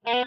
Good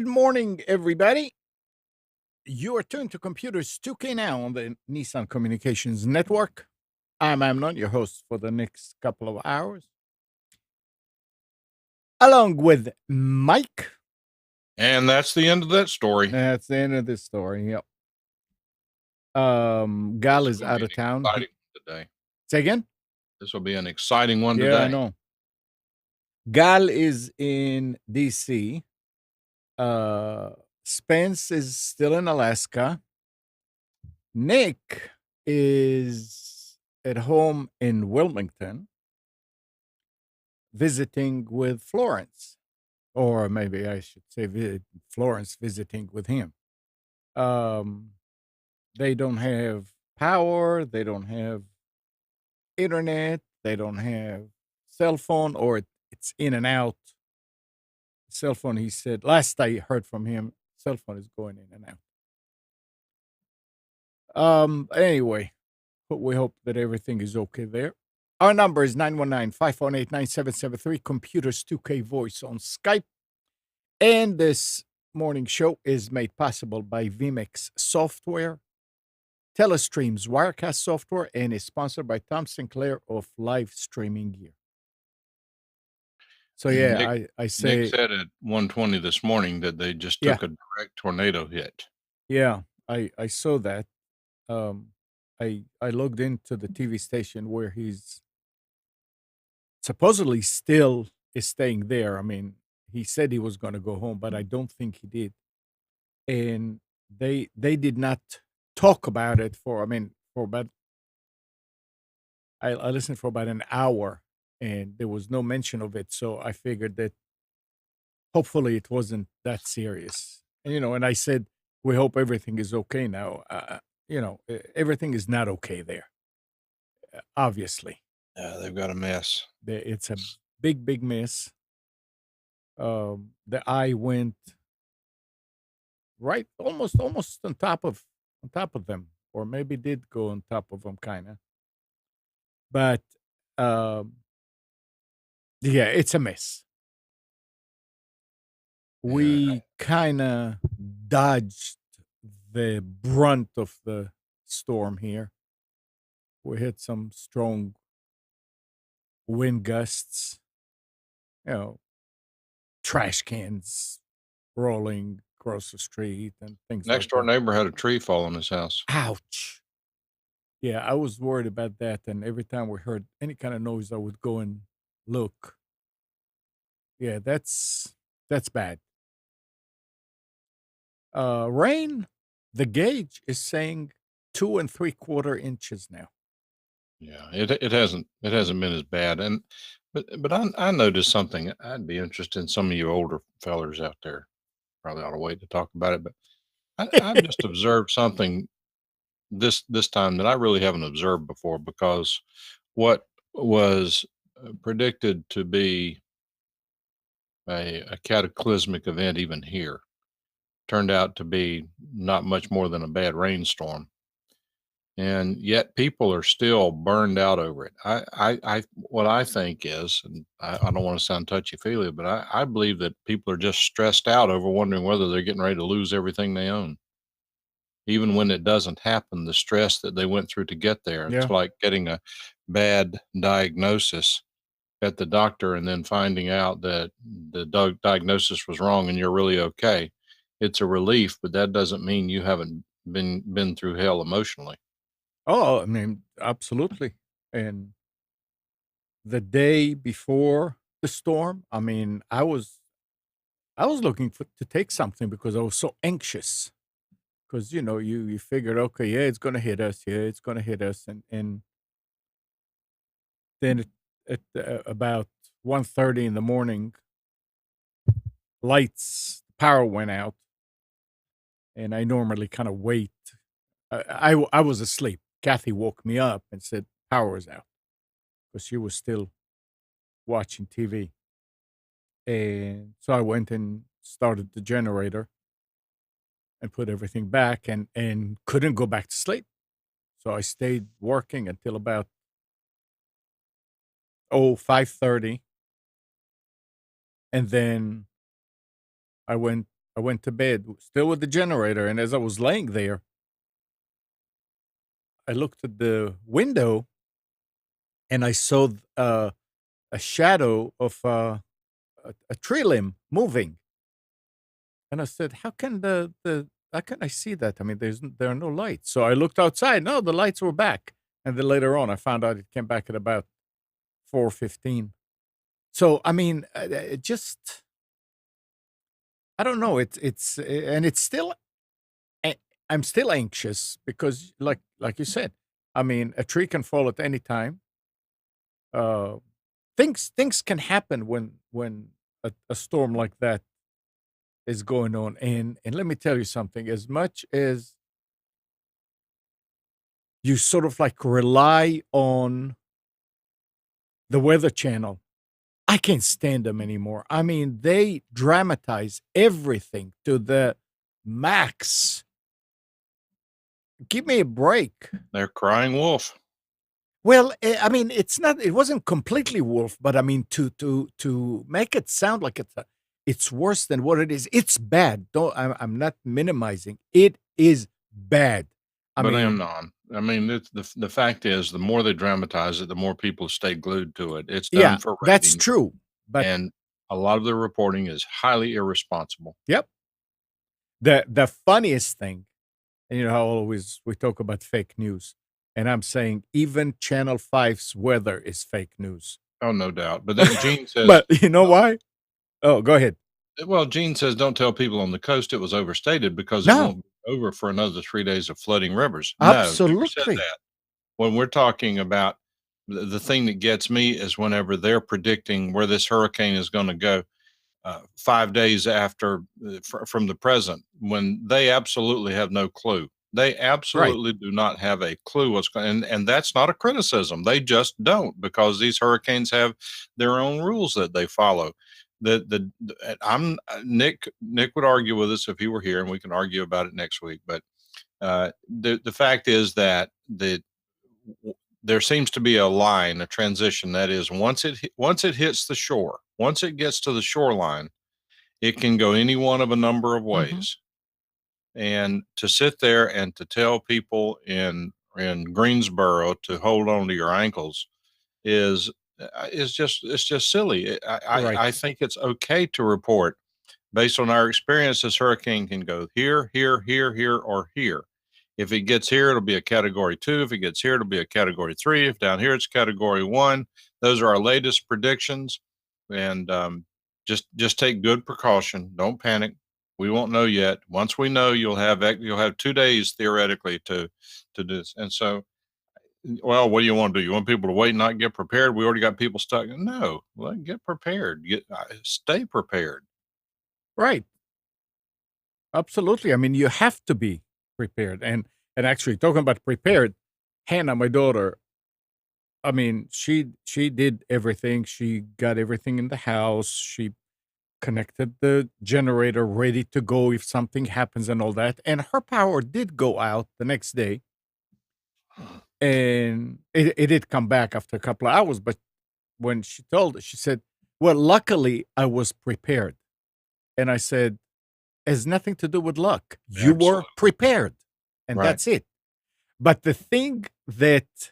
morning, everybody. You are tuned to Computers 2K now on the Nissan Communications Network. I'm Amnon, your host for the next couple of hours, along with Mike. And that's the end of that story. That's the end of this story. Yep. Gal is out of town. Exciting today. Say again? This will be an exciting one Yeah, today. I know. Gal is in DC. Spence is still in Alaska. Nick is at home in Wilmington visiting with Florence, or maybe I should say Florence visiting with him. They don't have power, they don't have internet, they don't have cell phone, or it's in and out. Cell phone, he said, last I heard from him, cell phone is going in and out. Anyway, we hope that everything is okay there. Our number is 919-518-9773, Computers 2K Voice on Skype. And this morning show is made possible by VMix Software, Telestream's Wirecast software, and is sponsored by Tom Sinclair of Live Streaming Gear. So, yeah, I say... Nick said at 1:20 this morning that they just took a direct tornado hit. Yeah, I saw that. I logged into the TV station where he's supposedly still is staying there. I mean, he said he was going to go home, but I don't think he did. And they did not talk about it for about I listened for about an hour, and there was no mention of it. So I figured that hopefully it wasn't that serious. And I said, we hope everything is okay now. Everything is not okay there. Obviously. Yeah, they've got a mess. It's a big mess. The eye went right almost on top of them, or maybe did go on top of them, kind of. But yeah, it's a mess. We kind of dodged the brunt of the storm here. We had some strong wind gusts, trash cans rolling across the street and things like that. Next door neighbor had a tree fall on his house. Ouch. Yeah, I was worried about that, and every time we heard any kind of noise, I would go and look. Yeah, that's bad. Rain, the gauge is saying 2 3/4 inches now. Yeah, it hasn't been as bad, but I noticed something. I'd be interested in some of you older fellers out there. Probably ought to wait to talk about it, but I've just observed something this time that I really haven't observed before, because what was predicted to be a cataclysmic event even here turned out to be not much more than a bad rainstorm. And yet people are still burned out over it. What I think is, and I don't want to sound touchy-feely, but I believe that people are just stressed out over wondering whether they're getting ready to lose everything they own. Even when it doesn't happen, the stress that they went through to get there. Yeah. It's like getting a bad diagnosis at the doctor and then finding out that the diagnosis was wrong and you're really okay. It's a relief, but that doesn't mean you haven't been through hell emotionally. Oh, I mean, absolutely. And the day before the storm, I mean, I was looking for to take something because I was so anxious. Because you figured, okay, yeah, it's gonna hit us, yeah, it's gonna hit us, and then at about 1:30 in the morning, power went out, and I normally kind of wait. I was asleep. Kathy woke me up and said power was out because she was still watching TV, and so I went and started the generator and put everything back, and couldn't go back to sleep. So I stayed working until about 5:30, and then I went I went to bed still with the generator, and as I was laying there, I looked at the window and I saw a shadow of a tree limb moving, and I said, how can I see that? I mean, there are no lights." So I looked outside. No, the lights were back, and then later on, I found out it came back at about 4:15. So I mean, it just I don't know. And it's still a I'm still anxious because like you said, I mean, a tree can fall at any time. Uh, things can happen when a storm like that is going on, and let me tell you something, as much as you sort of, like, rely on the Weather Channel, I can't stand them anymore. I mean, they dramatize everything to the max. Give me a break. They're crying wolf. Well, I mean, it wasn't completely wolf, but I mean, to make it sound like it's worse than what it is. It's bad. Don't I'm not minimizing. It is bad. I But I am mean, not. I mean, it's the fact is, the more they dramatize it, the more people stay glued to it. It's done yeah, for that's ratings, true. But and a lot of the reporting is highly irresponsible. yep, the funniest thing, and how always we talk about fake news, and I'm saying even Channel Five's weather is fake news. Oh, no doubt. But then Gene says, But you know why? Oh, go ahead. well, Gene says, don't tell people on the coast it was overstated because it No, won't be over for another 3 days of flooding rivers. No, never said absolutely that. When we're talking about the thing that gets me is whenever they're predicting where this hurricane is going to go 5 days after from the present, when they absolutely have no clue. They right. absolutely do not have a clue what's going, and that's not a criticism. They just don't, because these hurricanes have their own rules that they follow. I'm Nick would argue with us if he were here, and we can argue about it next week. But the fact is that there seems to be a line, a transition. That is, once it hits the shore, once it gets to the shoreline, it can go any one of a number of Mhm. ways. And to sit there and to tell people in Greensboro to hold on to your ankles is just, it's just silly. Right. I think it's okay to report based on our experience. This hurricane can go here, here, here, here, or here. If it gets here, it'll be a category 2. If it gets here, it'll be a category 3. If down here, it's category 1. Those are our latest predictions. And just take good precaution. Don't panic. We won't know yet. Once we know, you'll have 2 days theoretically to do this. And so, well, what do you want to do? You want people to wait and not get prepared? We already got people stuck. No, get prepared. Stay prepared. Right. Absolutely. I mean, you have to be prepared. And actually, talking about prepared, Hannah, my daughter, I mean, she did everything. She got everything in the house. She connected the generator ready to go if something happens and all that. And her power did go out the next day, and it did come back after a couple of hours. But when she told us, she said, "Well, luckily I was prepared." And I said, "Has nothing to do with luck. You were Absolutely. prepared, and Right. that's it." But the thing that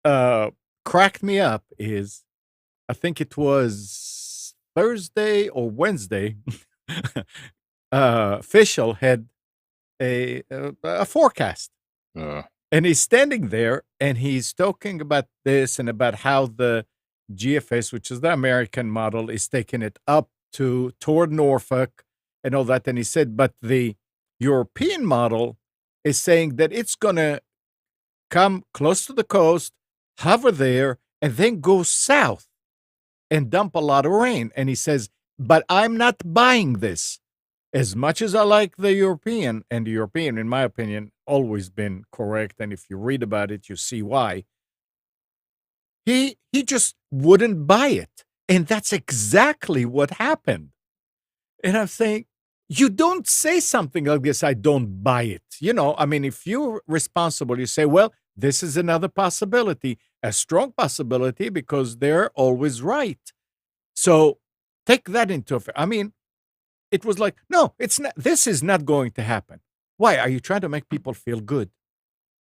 uh, cracked me up is, I think it was Thursday or Wednesday. Official had a forecast, Uh, and he's standing there and he's talking about this and about how GFS, which is the American model, is taking it up to toward Norfolk and all that. And he said, but the European model is saying that it's going to come close to the coast, hover there, and then go south and dump a lot of rain. And he says, but I'm not buying this. As much as I like the European, and the European, in my opinion, always been correct. And if you read about it, you see why. He just wouldn't buy it. And that's exactly what happened. And I'm saying, you don't say something like this, I don't buy it. I mean, if you're responsible, you say, well, this is another possibility, a strong possibility, because they're always right. So take that into effect. I mean, it was like, no, it's not, this is not going to happen. Why? Are you trying to make people feel good?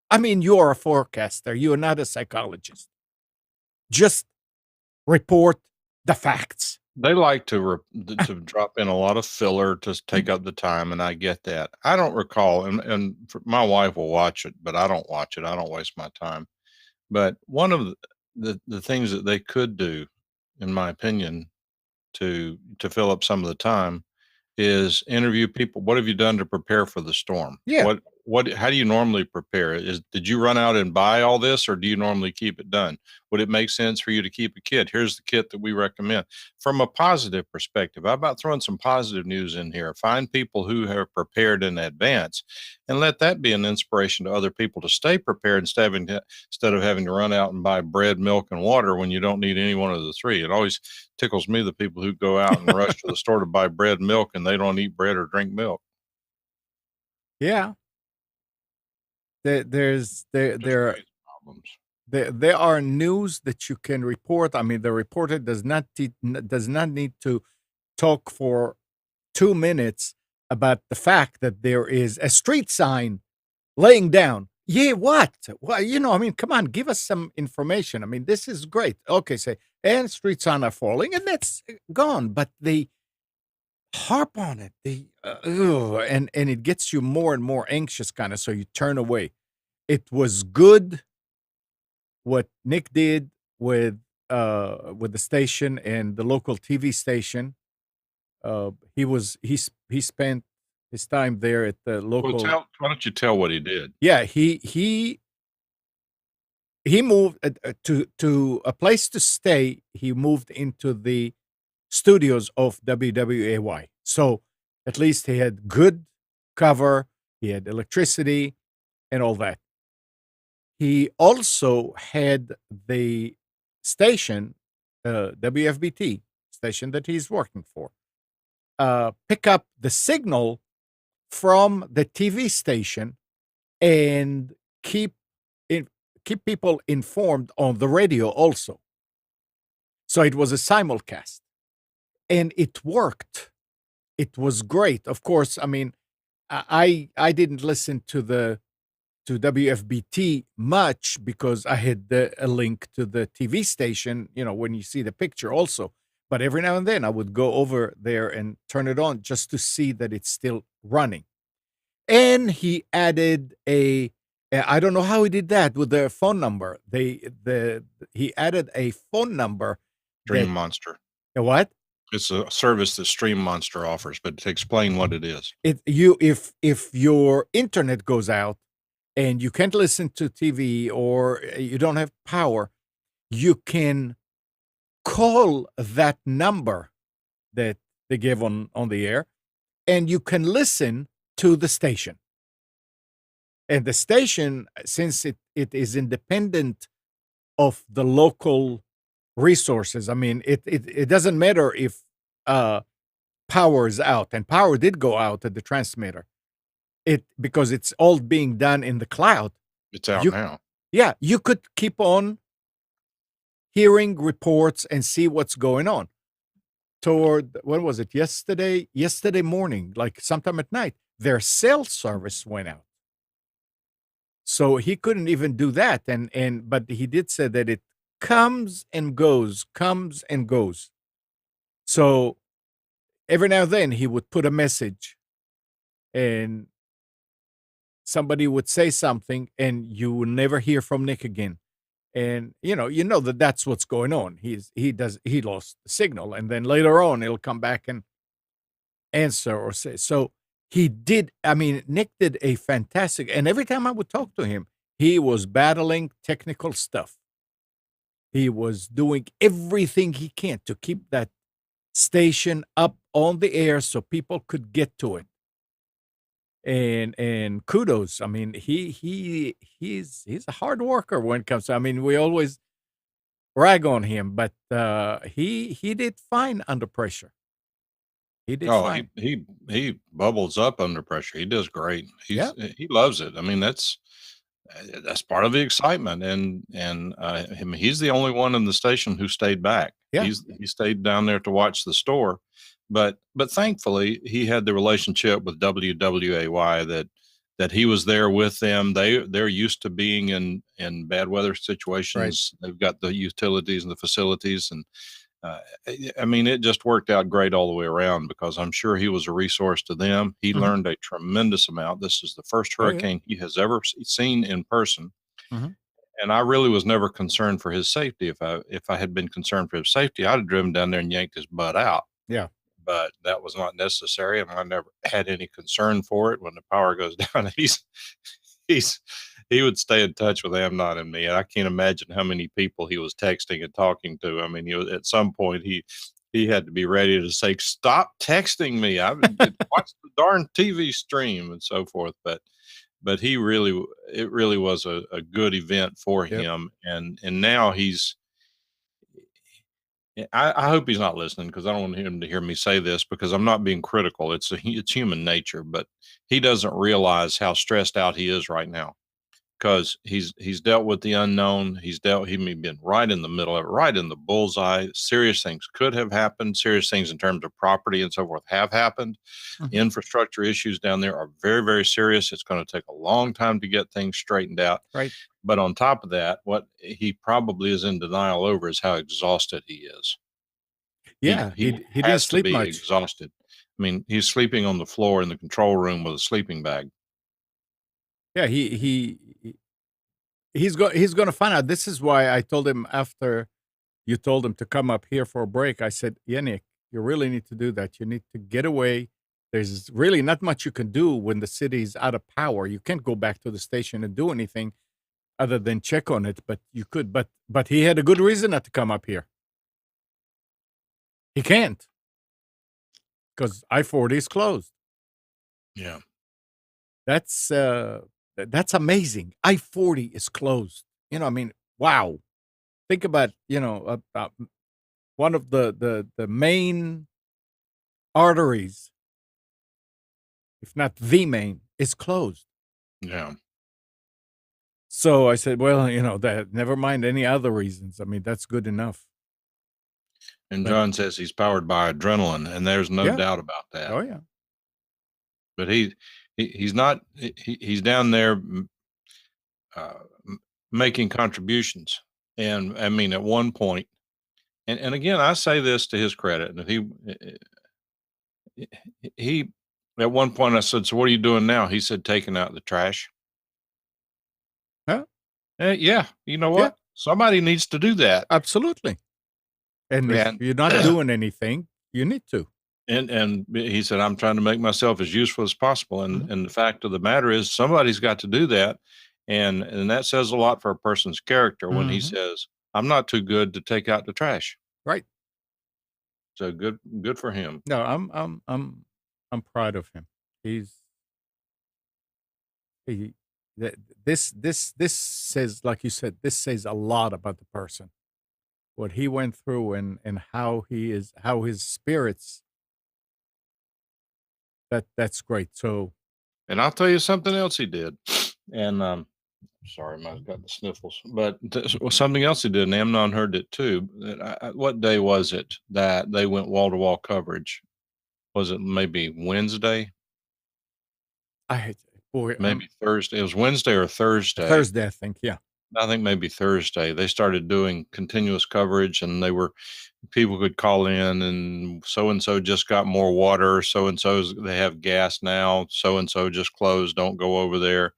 I mean, you're a forecaster, you're not a psychologist. Just report the facts. They like to drop in a lot of filler to take up the time, and I get that. I don't recall, and my wife will watch it, but I don't watch it. I don't waste my time. But one of the things that they could do, in my opinion, to fill up some of the time is interview people. What have you done to prepare for the storm? Yeah. How do you normally prepare? Did you run out and buy all this, or do you normally keep it done? Would it make sense for you to keep a kit? Here's the kit that we recommend. From a positive perspective, how about throwing some positive news in here? Find people who have prepared in advance and let that be an inspiration to other people to stay prepared instead of having to run out and buy bread, milk, and water when you don't need any one of the three. It always tickles me, the people who go out and rush to the store to buy bread and milk and they don't eat bread or drink milk. Yeah. There's Just creates problems. there are news that you can report. I mean, the reporter does not need to talk for 2 minutes about the fact that there is a street sign laying down. Yeah, what? Well, I mean, come on, give us some information. I mean, this is great. Okay, say, and street sign are falling, and that's gone. But they harp on it. And it gets you more and more anxious, kind of. So you turn away. It was good what Nick did with the station and the local TV station. He spent his time there at the Well, local. why don't you tell what he did? Yeah, he moved to a place to stay. He moved into the studios of WWAY. So at least he had good cover. He had electricity and all that. He also had the station, WFBT station that he's working for, pick up the signal from the TV station and keep people informed on the radio also. So it was a simulcast, and it worked. It was great. Of course, I mean, I didn't listen to WFBT much because I had a link to the TV station, when you see the picture also. But every now and then I would go over there and turn it on just to see that it's still running. And he added I don't know how he did that with the phone number. He added a phone number Stream that Monster. a what? It's a service that Stream Monster offers, but to explain what it is. If your internet goes out and you can't listen to TV or you don't have power, you can call that number that they give on the air, and you can listen to the station. And the station, since it is independent of the local resources, I mean, it doesn't matter if power is out, and power did go out at the transmitter. Because it's all being done in the cloud. It's out now. Yeah, you could keep on hearing reports and see what's going on. When was it? Yesterday morning, like sometime at night, their cell service went out. So he couldn't even do that. But he did say that it comes and goes. So every now and then he would put a message, and somebody would say something, and you would never hear from Nick again. and you know that that's what's going on. He lost the signal, and then later on it'll come back and answer or say. So he did. I mean, Nick did a fantastic. And every time I would talk to him, he was battling technical stuff. He was doing everything he can to keep that station up on the air so people could get to it. And kudos. I mean, he's a hard worker when it comes to. I mean, we always rag on him, but he did fine under pressure. He did Oh, fine. he bubbles up under pressure. He does great. Yeah, He loves it. I mean, that's part of the excitement, and I mean, he's the only one in the station who stayed back. yeah. He stayed down there to watch the store, but thankfully he had the relationship with WWAY that he was there with them. They're used to being in bad weather Right. situations. They've got the utilities and the facilities, and uh, I mean, it just worked out great all the way around because I'm sure he was a resource to them. He Hmm. learned a tremendous amount. This is the first Oh yeah. hurricane he has ever seen in person, Hmm. and I really was never concerned for his safety. If I had been concerned for his safety, I'd have driven down there and yanked his butt out. Yeah. But that was not necessary, and I never had any concern for it. When the power goes down, he's he would stay in touch with Amnon and me, and I can't imagine how many people he was texting and talking to. I mean, he was, at some point he had to be ready to say, "Stop texting me. I watch the darn TV stream," and so forth. But it really was a good event for Yep. him, and now I hope he's not listening because I don't want him to hear me say this because I'm not being critical. It's human nature, but he doesn't realize how stressed out he is right now because he's dealt with the unknown. He's been right in the middle of it, right in the bullseye. Serious things could have happened. Serious things in terms of property and so forth have happened. Hmm. Infrastructure issues down there are very, very serious. It's going to take a long time to get things straightened out. Right. But on top of that, what he probably is in denial over is how exhausted he is. Yeah. He He didn't has to sleep be much. exhausted. I mean, he's sleeping on the floor in the control room with a sleeping bag. Yeah. He's going to find out. This is why I told him after you told him to come up here for a break. I said, "Yeah, Nick, you really need to do that. You need to get away. There's really not much you can do when the city's out of power. You can't go back to the station and do anything other than check on it. But you could. But he had a good reason not to come up here. He can't because I-40 is closed. Yeah. That's amazing. I-40 is closed. I mean, wow. Think about one of the main arteries, if not the main, is closed. Yeah. So I said, well, that never mind any other reasons. I mean, that's good enough. And But John says he's powered by adrenaline, and there's no yeah, doubt about that. oh yeah, But he's not he's down there uh, making contributions. And I mean, at one point, and again, I say this to his credit, and he at one point I said, "So what are you doing now?" He said, "Taking out the trash." huh? Yeah, you know Yeah, what? Somebody needs to do that. absolutely. And if And you're not doing anything, you need to. and he said, "I'm trying to make myself as useful as possible." Mhm, And the fact of the matter is, somebody's got to do that, and that says a lot for a person's character when he mhm. says, "I'm not too good to take out the trash." Right. So good for him. No, I'm proud of him. He's he. th- this says, like you said, this says a lot about the person, what he went through, and how his spirits. That's great. So And I'll tell you something else he did. And sorry, I've got the sniffles. But something else he did, and Amnon heard it too. What day was it that they went wall to wall coverage? Was it maybe Wednesday? I boy, Maybe Thursday. It was Wednesday or Thursday. Thursday, I think. Yeah. I think maybe Thursday. They started doing continuous coverage, and people could call in, and so just got more water. So and so's they have gas now. So and so just closed. Don't go over there.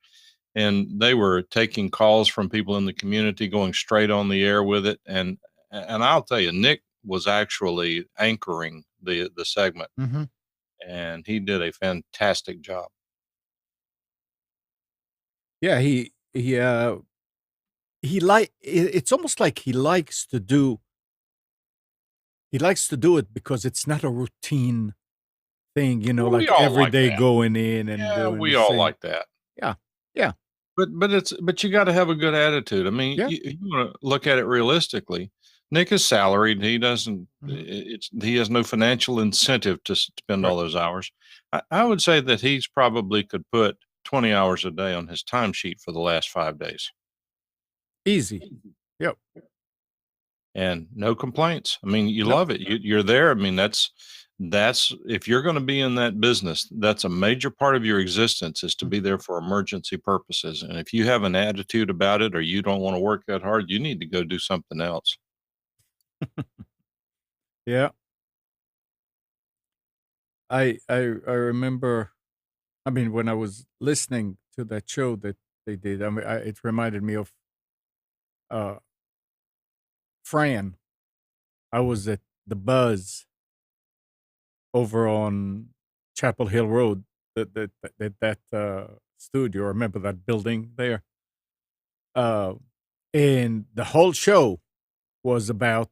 and they were taking calls from people in the community, going straight on the air with it. And I'll tell you, Nick was actually anchoring the segment, Mhm. and he did a fantastic job. Yeah, he like it's almost like he likes to do it because it's not a routine thing, Well, we like all every like day that. going in and Yeah, doing the we all same. like that. Yeah. Yeah. But you got to have a good attitude. I mean, Yeah. you want to look at it realistically. Nick is salaried. He doesn't. Mhm. He has no financial incentive to spend Right. all those hours. I would say that he's probably could put 20 hours a day on his timesheet for the last 5 days, Easy. Yep. and no complaints. I mean, you Nope. love it. You're there. I mean, that's if you're going to be in that business, that's a major part of your existence is to be Mhm. there for emergency purposes. And if you have an attitude about it or you don't want to work that hard, you need to go do something else. Yeah. I remember, I mean, when I was listening to that show that they did, I mean, it reminded me of uh Fran. I was at the Buzz over on Chapel Hill Road, that studio. I remember that building there. Uh, and the whole show was about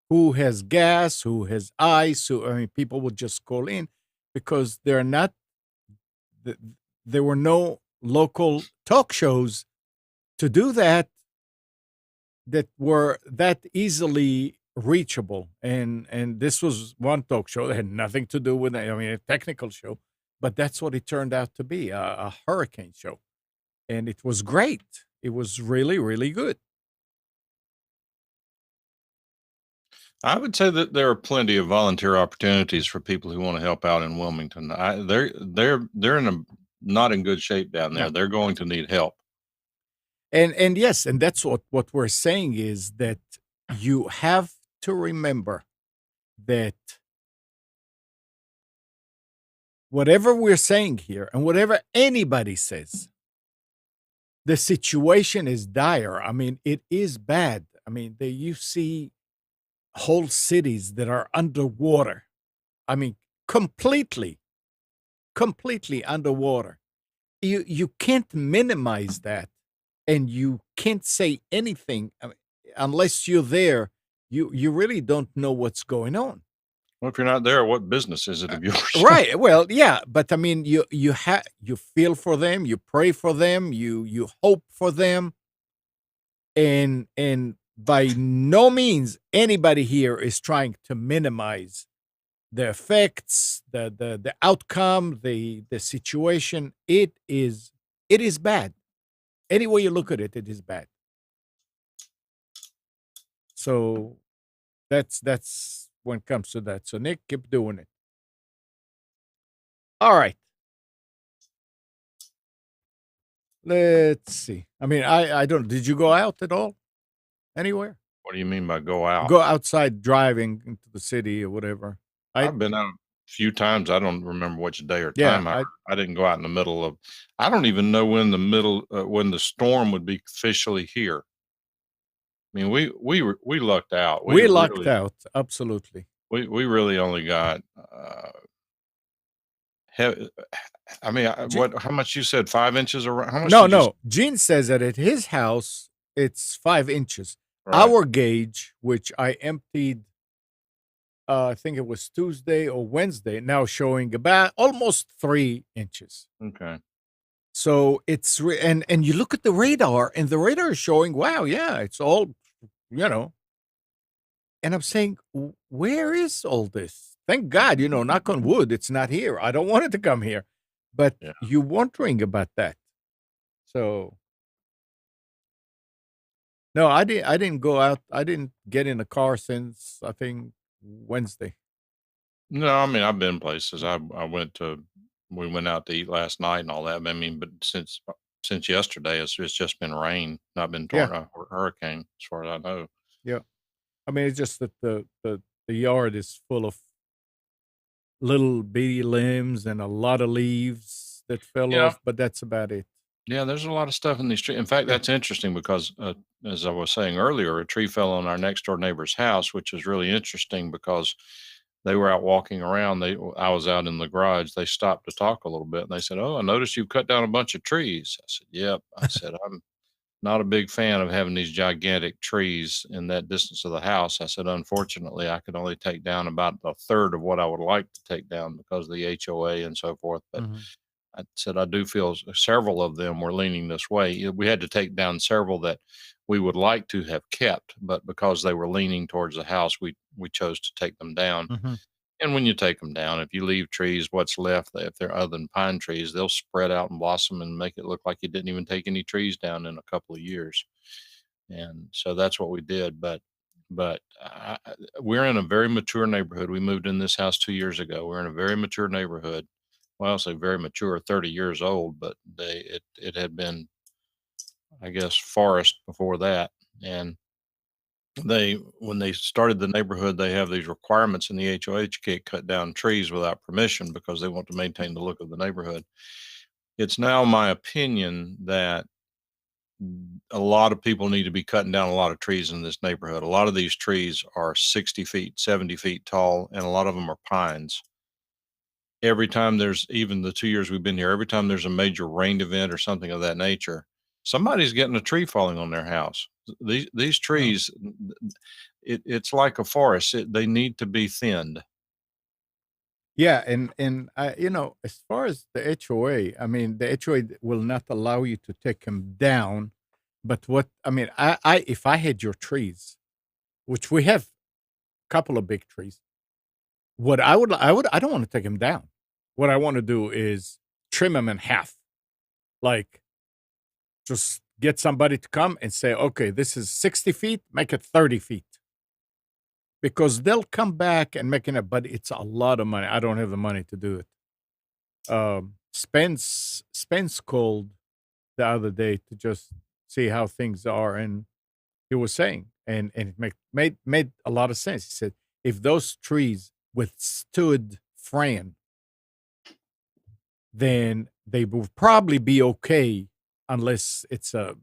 who has gas, who has ice. Who, I mean, people would just call in because they're not. th- There were no local talk shows to do that that were that easily reachable. And this was one talk show that had nothing to do with it. I mean, a technical show, but that's what it turned out to be, a hurricane show. And it was great. It was really, really good. I would say that there are plenty of volunteer opportunities for people who want to help out in Wilmington. They're in a not in good shape down there. No. They're going to need help. And yes, and that's what we're saying is that you have to remember that whatever we're saying here and whatever anybody says, the situation is dire. I mean, it is bad. I mean, you see whole cities that are underwater. I mean, completely, completely underwater. You can't minimize that, and you can't say anything, I mean, unless you're there. You really don't know what's going on. Well, if you're not there, what business is it Uh, of yours? right. Well, yeah, but I mean, you feel for them, you pray for them, you hope for them, and by no means anybody here is trying to minimize the effects, the outcome, the situation. It is bad. Any way you look at it, it is bad. So that's when it comes to that. So Nick, keep doing it. All right. Let's see. I mean, I don't. Did you go out at all? Anywhere? What do you mean by go out? Go outside driving into the city or whatever. I I've been out a few times. I don't remember which day or Yeah. time. I didn't go out in the middle of. I don't even know when when the storm would be officially here. I mean, we lucked out. We lucked out. Absolutely. We really only got. He, I mean, what? How much you said? 5 inches around? How much No, did you? no. Gene says that at his house, it's 5 inches. Right. Our gauge, which I emptied, I think it was Tuesday or Wednesday, now showing about almost 3 inches. Okay. So and you look at the radar, and the radar is showing, wow, yeah, it's all, you know. And I'm saying, where is all this? Thank God, knock on wood, it's not here. I don't want it to come here. But Yeah. you wondering about that. So no, I didn't go out. I didn't get in a car since, I think, Wednesday. No, I mean, I've been places. I went to. We went out to eat last night and all that. I mean, but since yesterday, it's just been rain, not been Yeah, hurricane, as far as I know. yeah. I mean, it's just that the yard is full of little bitty limbs and a lot of leaves that fell Yeah. off, but that's about it. Yeah, there's a lot of stuff in these trees. In fact, Yeah. that's interesting because, as I was saying earlier, a tree fell on our next door neighbor's house, which is really interesting because they were out walking around. I was out in the garage. They stopped to talk a little bit, and they said, "Oh, I noticed you cut down a bunch of trees." I said, "Yep." I said, "I'm not a big fan of having these gigantic trees in that distance of the house." I said, "Unfortunately, I could only take down about a third of what I would like to take down because of the HOA and so forth." But Mhm. I said, I do feel several of them were leaning this way. We had to take down several that we would like to have kept, but because they were leaning towards the house, we chose to take them down. Mhm. And when you take them down, if you leave trees, what's left, if they're other than pine trees, they'll spread out and blossom and make it look like you didn't even take any trees down in a couple of years. And so that's what we did. But we're in a very mature neighborhood. We moved in this house 2 years ago. We're in a very mature neighborhood. Well, I'll say very mature, 30 years old, but it had been, I guess, forest before that. And when they started the neighborhood, they have these requirements in the HOH, can't cut down trees without permission because they want to maintain the look of the neighborhood. It's now my opinion that a lot of people need to be cutting down a lot of trees in this neighborhood. A lot of these trees are 60 feet, 70 feet tall, and a lot of them are pines. Every time there's, even the 2 years we've been here, every time there's a major rain event or something of that nature, somebody's getting a tree falling on their house. These Oh. trees, it's like a forest. They need to be thinned. Yeah, and as far as the HOA, I mean, the HOA will not allow you to take them down. But what I mean, if I had your trees, which we have a couple of big trees, what I don't want to take them down. What I want to do is trim them in half. Like, just get somebody to come and say, okay, this is 60 feet, make it 30 feet. Because they'll come back and make it, but it's a lot of money. I don't have the money to do it. Spence called the other day to just see how things are, and he was saying, and it made a lot of sense. He said, if those trees withstood Fran, then they will probably be okay, unless it's a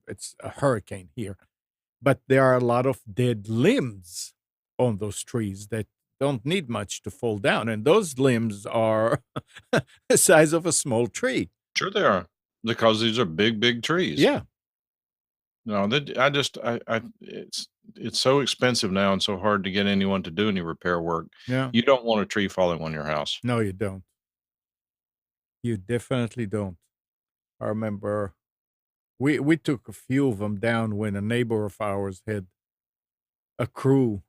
hurricane here. But there are a lot of dead limbs on those trees that don't need much to fall down, and those limbs are the size of a small tree. Sure, they are, because these are big, big trees. Yeah, No, it's so expensive now and so hard to get anyone to do any repair work. yeah. You don't want a tree falling on your house. No, you don't. You definitely don't. I remember we took a few of them down when a neighbor of ours had a crew.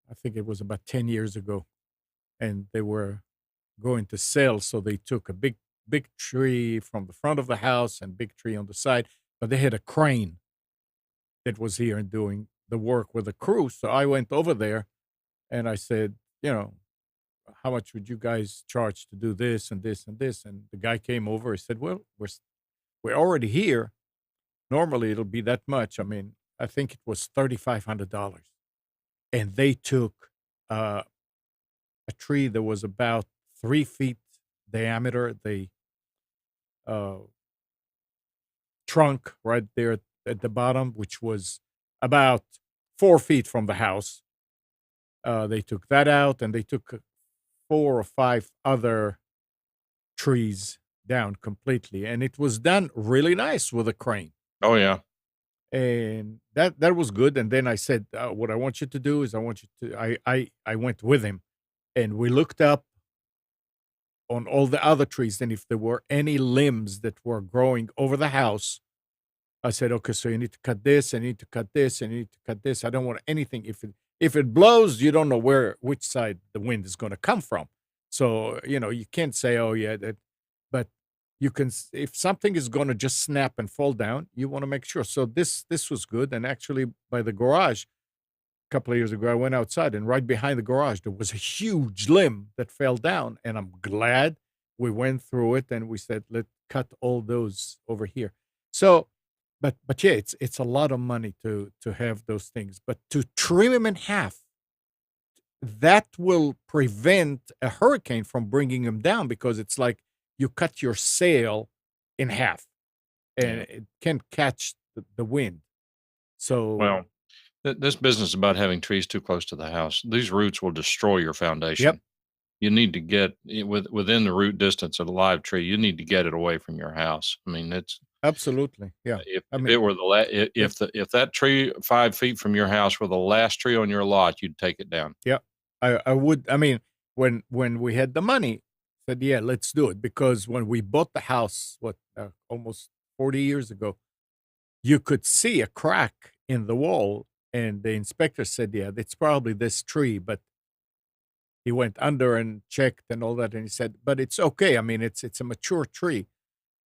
I think it was about 10 years ago, and they were going to sell, so they took a big tree from the front of the house and big tree on the side, but they had a crane that was here and doing the work with the crew. So I went over there and I said, how much would you guys charge to do this and this and this? And the guy came over. He said, well, we're already here. Normally it'll be that much. I mean, I think it was $3,500, and they took uh, a tree that was about 3 feet diameter. They uh, trunk right there at the bottom, which was about 4 feet from the house. They took that out, and they took four or five other trees down completely, and it was done really nice with a crane, Oh, yeah. and that was good. And then I said, what I want you to do is, I want you to I went with him, and we looked up on all the other trees, and if there were any limbs that were growing over the house. I said, okay, so you need to cut this, and you need to cut this, and you need to cut this. I don't want anything. If it blows, you don't know which side the wind is going to come from. So you can't say, oh yeah, that. But you can, if something is going to just snap and fall down, you want to make sure. So this was good, and actually by the garage a couple of years ago, I went outside, and right behind the garage there was a huge limb that fell down, and I'm glad we went through it and we said, let's cut all those over here. So but yeah, it's a lot of money to have those things, but to trim them in half, that will prevent a hurricane from bringing them down, because it's like you cut your sail in half. and Yeah. it can't catch the wind. So, Well, this business about having trees too close to the house, these roots will destroy your yep, foundation. You need to get within the root distance of a live tree. You need to get it away from your house. I mean, it's absolutely. Yeah. I if it mean, were yep, if that tree 5 feet from your house were the last tree on your lot, you'd take it down. yeah. I would. I mean, when we had the money, said, yeah, let's do it because when we bought the house, what almost 40 years ago, you could see a crack in the wall, and the inspector said, yeah, it's probably this tree, but he went under and checked and all that, and he said, but it's okay. I mean, it's a mature tree,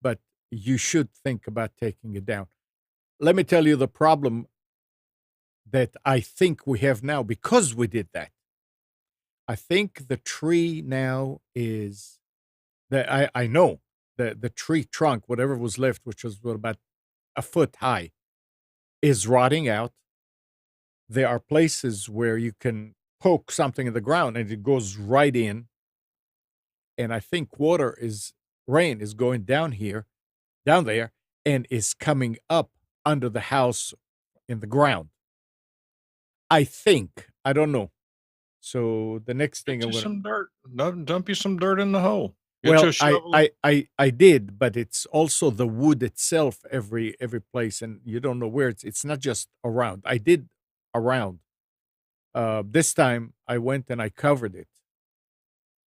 but you should think about taking it down. Let me tell you the problem that I think we have now because we did that. I think the tree now is that I know the tree trunk, whatever was left, which was what, about a foot high, is rotting out. There are places where you can poke something in the ground and it goes right in. And I think rain is going down there, and is coming up under the house in the ground. I think. I don't know. So the next thing Get I'm you gonna some dirt. Dump you some dirt in the hole. Get you well, a shovel. I did, but it's also the wood itself every place, and you don't know where it's not just around. I did around. This time I went and I covered it,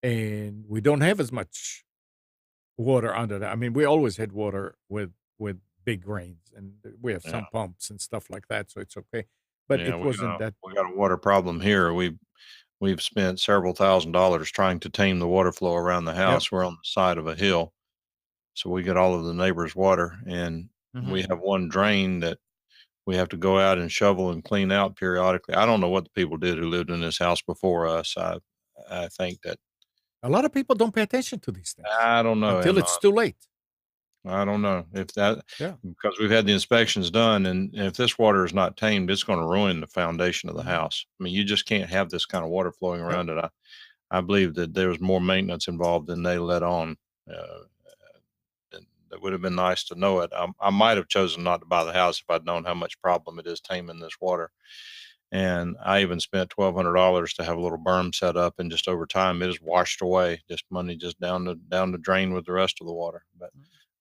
and we don't have as much water under that. I mean, we always had water with big rains, and we have Yeah, some pumps and stuff like that, so it's okay. But yeah. it wasn't that. We got a water problem here. We've spent several $1,000s trying to tame the water flow around the Yep. house. We're on the side of a hill, so we get all of the neighbors' water, and Mhm. we have one drain that we have to go out and shovel and clean out periodically. I don't know what the people did who lived in this house before us. I think that A lot of people don't pay attention to these things I don't know, until Emma. it's too late. I don't know if that Yeah. because we've had the inspections done, and if this water is not tamed, it's going to ruin the foundation of the Mhm. house. I mean, you just can't have this kind of water flowing Yep. around it. I believe that there was more maintenance involved than they let on. Uh, and it would have been nice to know it. I might have chosen not to buy the house if I'd known how much problem it is taming this water. And I even spent $1,200 to have a little berm set up, and just over time, it is washed away. Just money just down the drain with the rest of the water. But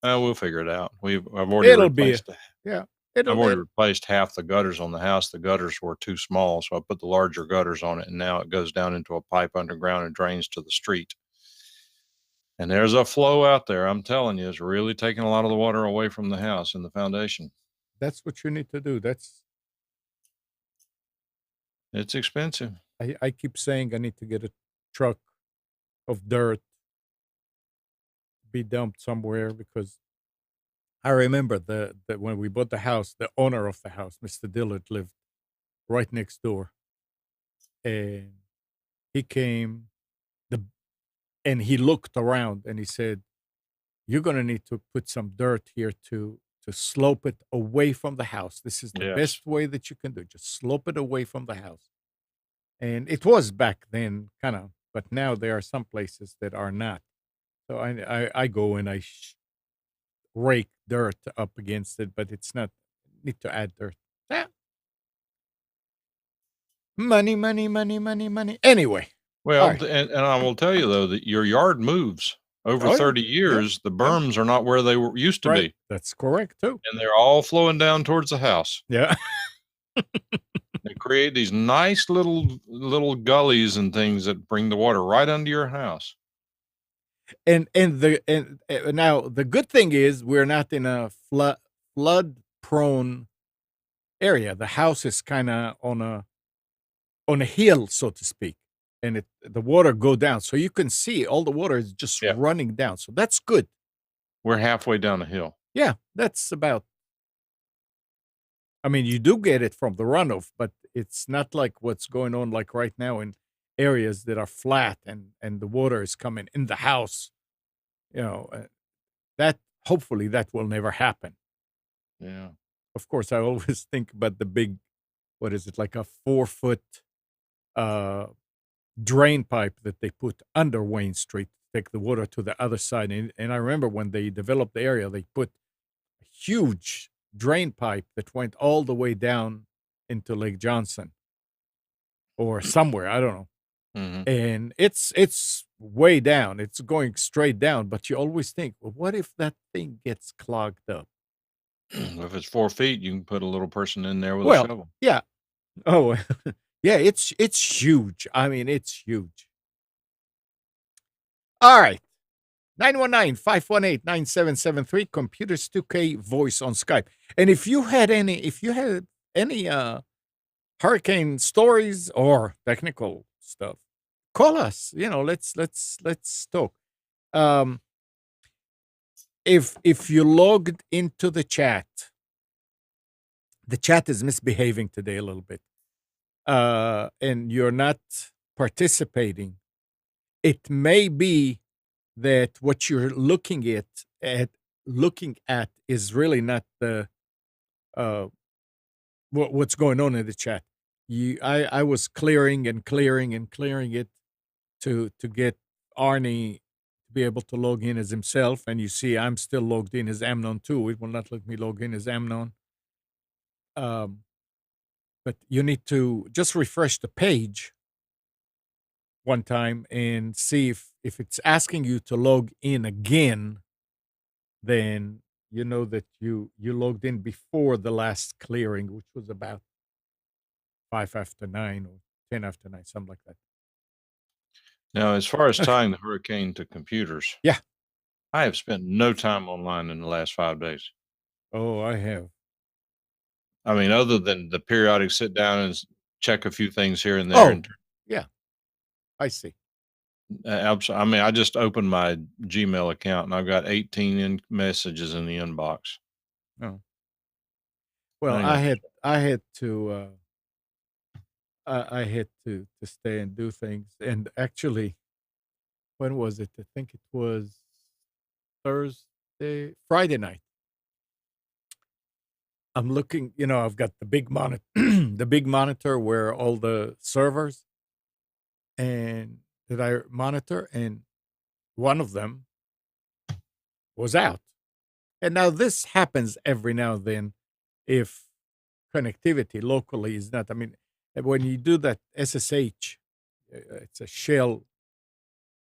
we'll figure it out. It'll be yeah. I've It'll already it replaced half the gutters on the house. The gutters were too small, so I put the larger gutters on it, and now it goes down into a pipe underground and drains to the street. And there's a flow out there. I'm telling you, it's really taking a lot of the water away from the house and the foundation. That's what you need to do. That's It's expensive. I keep saying I need to get a truck of dirt, be dumped somewhere because I remember the when we bought the house, the owner of the house, Mr. Dillard, lived right next door, and he came the and he looked around and he said, "You're gonna need to put some dirt here to slope it away from the house. This is the Yes. best way that you can do. Just slope it away from the house." And it was back then, kind of, but now there are some places that are not. So I go and rake dirt up against it, but it's not need to add dirt. Ah, money, money, money, money, money. Anyway, all Well, right. and I will tell you though that your yard moves. Over Oh yeah, 30 yeah, years, the yeah. berms are not where they were used to Right. be, That's correct too. and they're all flowing down towards the house. Yeah. They create these nice little gullies and things that bring the water right under your house. And now the good thing is we're not in a flood prone area. The house is kind of on a hill, so to speak, and the water go down, so you can see all the water is just Yeah, running down. So that's good. we're halfway down the hill. Yeah, that's about. I mean, you do get it from the runoff, but it's not like what's going on like right now in areas that are flat and the water is coming in the house. You know that hopefully that will never happen. Yeah. Of course, I always think about the big, what is it, like a 4 foot uh, drain pipe that they put under Wayne Street to take the water to the other side. And I remember when they developed the area, they put a huge drain pipe that went all the way down into Lake Johnson or somewhere, I don't know. Mhm. And it's way down. It's going straight down, but you always think, "Well, what if that thing gets clogged up?" If it's 4 feet, you can put a little person in there with a Well, shovel. yeah. Oh, yeah, it's huge. I mean, it's huge. All right. 919-518-9773 Computers 2K voice on Skype. And if you had any hurricane stories or technical stuff, call us. Let's talk. Um if you logged into the chat is misbehaving today a little bit. And you're not participating. It may be that what you're looking at is really not the uh what's going on in the chat. I was clearing and clearing and clearing it to get Arnie to be able to log in as himself, and you see I'm still logged in as Amnon too. It will not let me log in as Amnon. Um, but you need to just refresh the page one time and see if it's asking you to log in again, then you know that you logged in before the last clearing, which was about 5 after 9 or 10 after 9, something like that. Now, as far as Okay. tying the hurricane to computers, Yeah. I have spent no time online in the last 5 days. Oh, I have. I mean, other than the periodic sit down and check a few things here and there, Oh, and yeah. I see. I mean, I just opened my Gmail account and I've got 18 messages in the inbox. Oh. Well, I ain't I gonna had check. I had to I had to stay and do things. And actually, when was it? I think it was Friday night. I'm looking, I've got the big monitor, the big monitor where all the servers and that I monitor, and one of them was out. And now this happens every now and then if connectivity locally is not. I mean, when you do that SSH, it's a shell,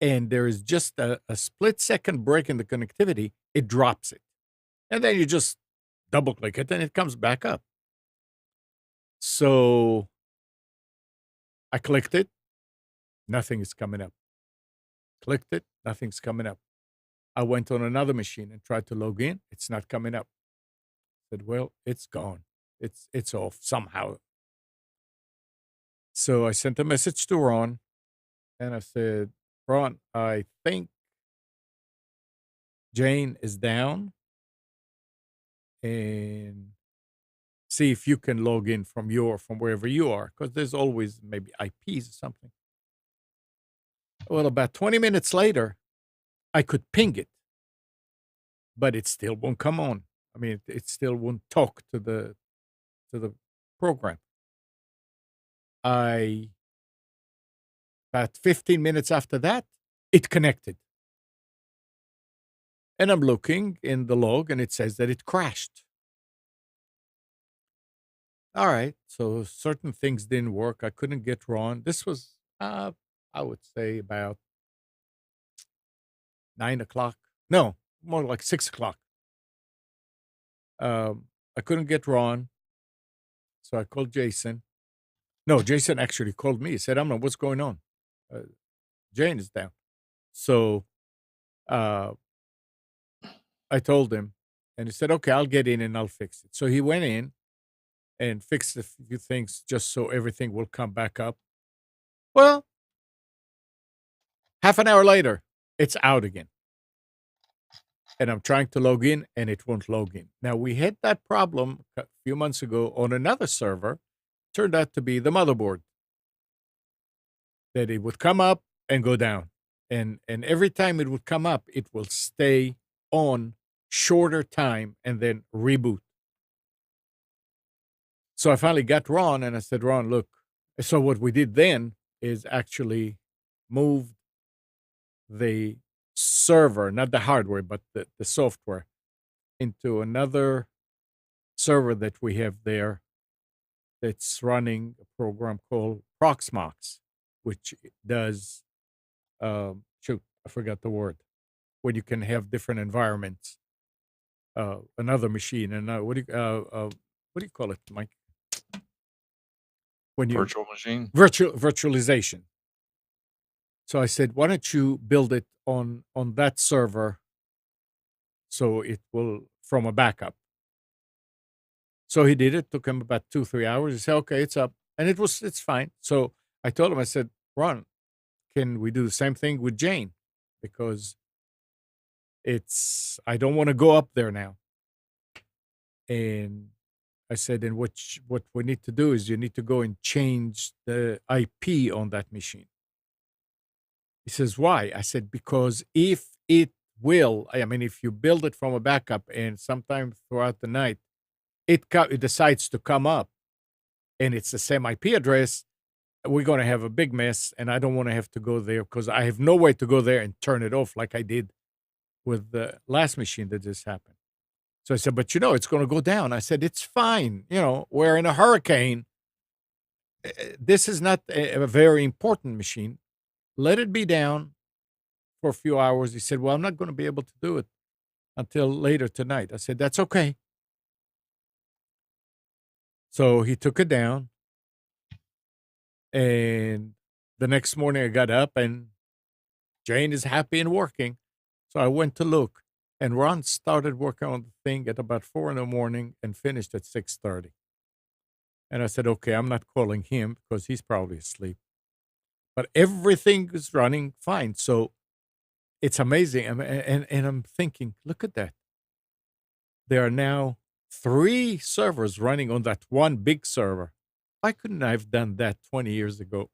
and there is just a split second break in the connectivity, it drops it. And then you just double click it and it comes back up. So I clicked it, nothing is coming up. Clicked it, nothing's coming up. I went on another machine and tried to log in, it's not coming up. Said, well, it's gone. It's off somehow. So I sent a message to Ron and I said, Ron, I think Jane is down, and see if you can log in from wherever you are, because there's always maybe IPs or something. Well, about 20 minutes later, I could ping it, but it still won't come on. I mean, it still won't talk to the program. I About 15 minutes after that, it connected. And I'm looking in the log and it says that it crashed. All right. So certain things didn't work. I couldn't get Ron. This was, I would say, about 9 o'clock. No, more like 6 o'clock. I couldn't get Ron. So I called Jason. No, Jason actually called me. He said, "Amnon, what's going on? Uh, Jane is down." So uh, I told him, and he said, "Okay, I'll get in and I'll fix it." So he went in and fixed a few things just so everything will come back up. Well, half an hour later, it's out again. And I'm trying to log in and it won't log in. Now, we had that problem a few months ago on another server. Turned out to be the motherboard, that it would come up and go down. And every time it would come up, it will stay on shorter time and then reboot. So I finally got Ron and I said, Ron, look. So what we did then is actually move the server, not the hardware, but the software, into another server that we have there that's running a program called Proxmox, which does, shoot, I forgot the word, when you can have different environments. Another machine, and what do you call it, Mike? When you Virtual machine. virtualization. So I said, why don't you build it on that server so it will from a backup. So he did it. Took him about 2-3 hours. He said, okay, it's up, and it's fine. So I told him, I said, Ron, can we do the same thing with Jane? Because I don't want to go up there now. And I said, and what we need to do is you need to go and change the IP on that machine. He says, why? I said, because if it will, I mean, if you build it from a backup and sometime throughout the night, it decides to come up and it's the same IP address, we're going to have a big mess. And I don't want to have to go there because I have no way to go there and turn it off like I did with the last machine that just happened. So I said, but it's going to go down. I said, it's fine. We're in a hurricane. This is not a very important machine. Let it be down for a few hours. He said, well, I'm not going to be able to do it until later tonight. I said, that's okay. So he took it down. And the next morning I got up and Jane is happy and working. So I went to look. And Ron started working on the thing at about 4 in the morning and finished at 6:30. And I said, okay, I'm not calling him because he's probably asleep. But everything is running fine. So it's amazing. And I'm thinking, look at that. There are now 3 servers running on that one big server. Why couldn't I have done that 20 years ago?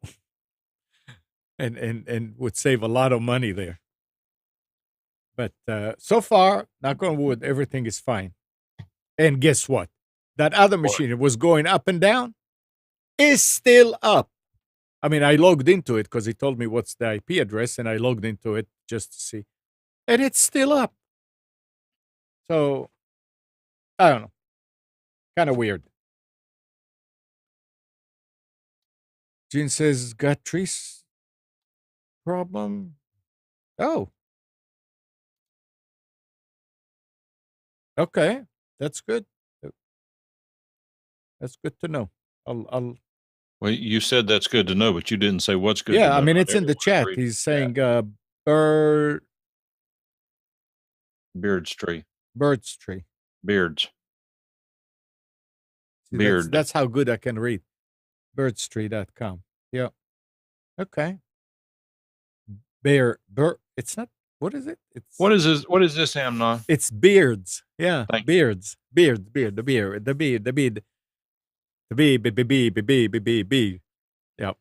and would save a lot of money there. But so far, knock on wood, everything is fine. And guess what? That other What? machine, it was going up and down, is still up. I mean, I logged into it because he told me what's the IP address, and I logged into it just to see. And it's still up. So, I don't know. Kind of weird. Gene says, got trees problem? Oh, okay. That's good. Uh, That's good to know. I'll Well, you said that's good to know, but you didn't say what's good to Yeah, I know. mean, Not it's in the everyone is chat. reading He's the chat. saying, bird, Beards tree. birds tree. Beards. See, that's Beard. that's how good I can read. Birdstree.com. Yeah. Okay. It's not, what is it? What is this? What is this, Amnon? It's beards. Yeah. Thank you. Beards. Beard. The beard. The beard. Yep.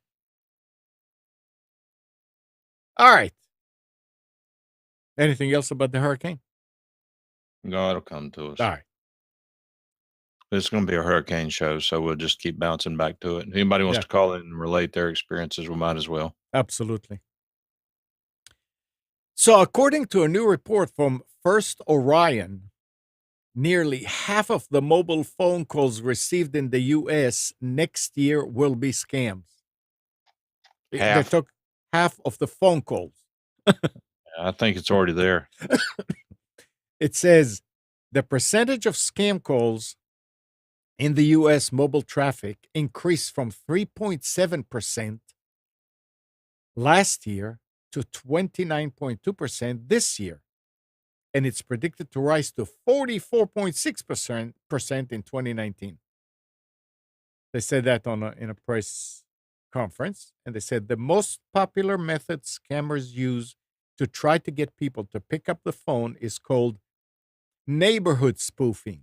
All right. Anything else about the hurricane? No, it'll come to us. All right. It's going to be a hurricane show, so we'll just keep bouncing back to it. If anybody wants Yeah, to call in and relate their experiences, we might as well. absolutely. So, according to a new report from First Orion, nearly half of the mobile phone calls received in the U.S. next year will be scams. They Half. took half of the phone calls. I think it's already there. It says the percentage of scam calls in the U.S. mobile traffic increased from 3.7% last year to 29.2% this year. And it's predicted to rise to 44.6% in 2019. They said that in a press conference, and they said the most popular method scammers use to try to get people to pick up the phone is called neighborhood spoofing,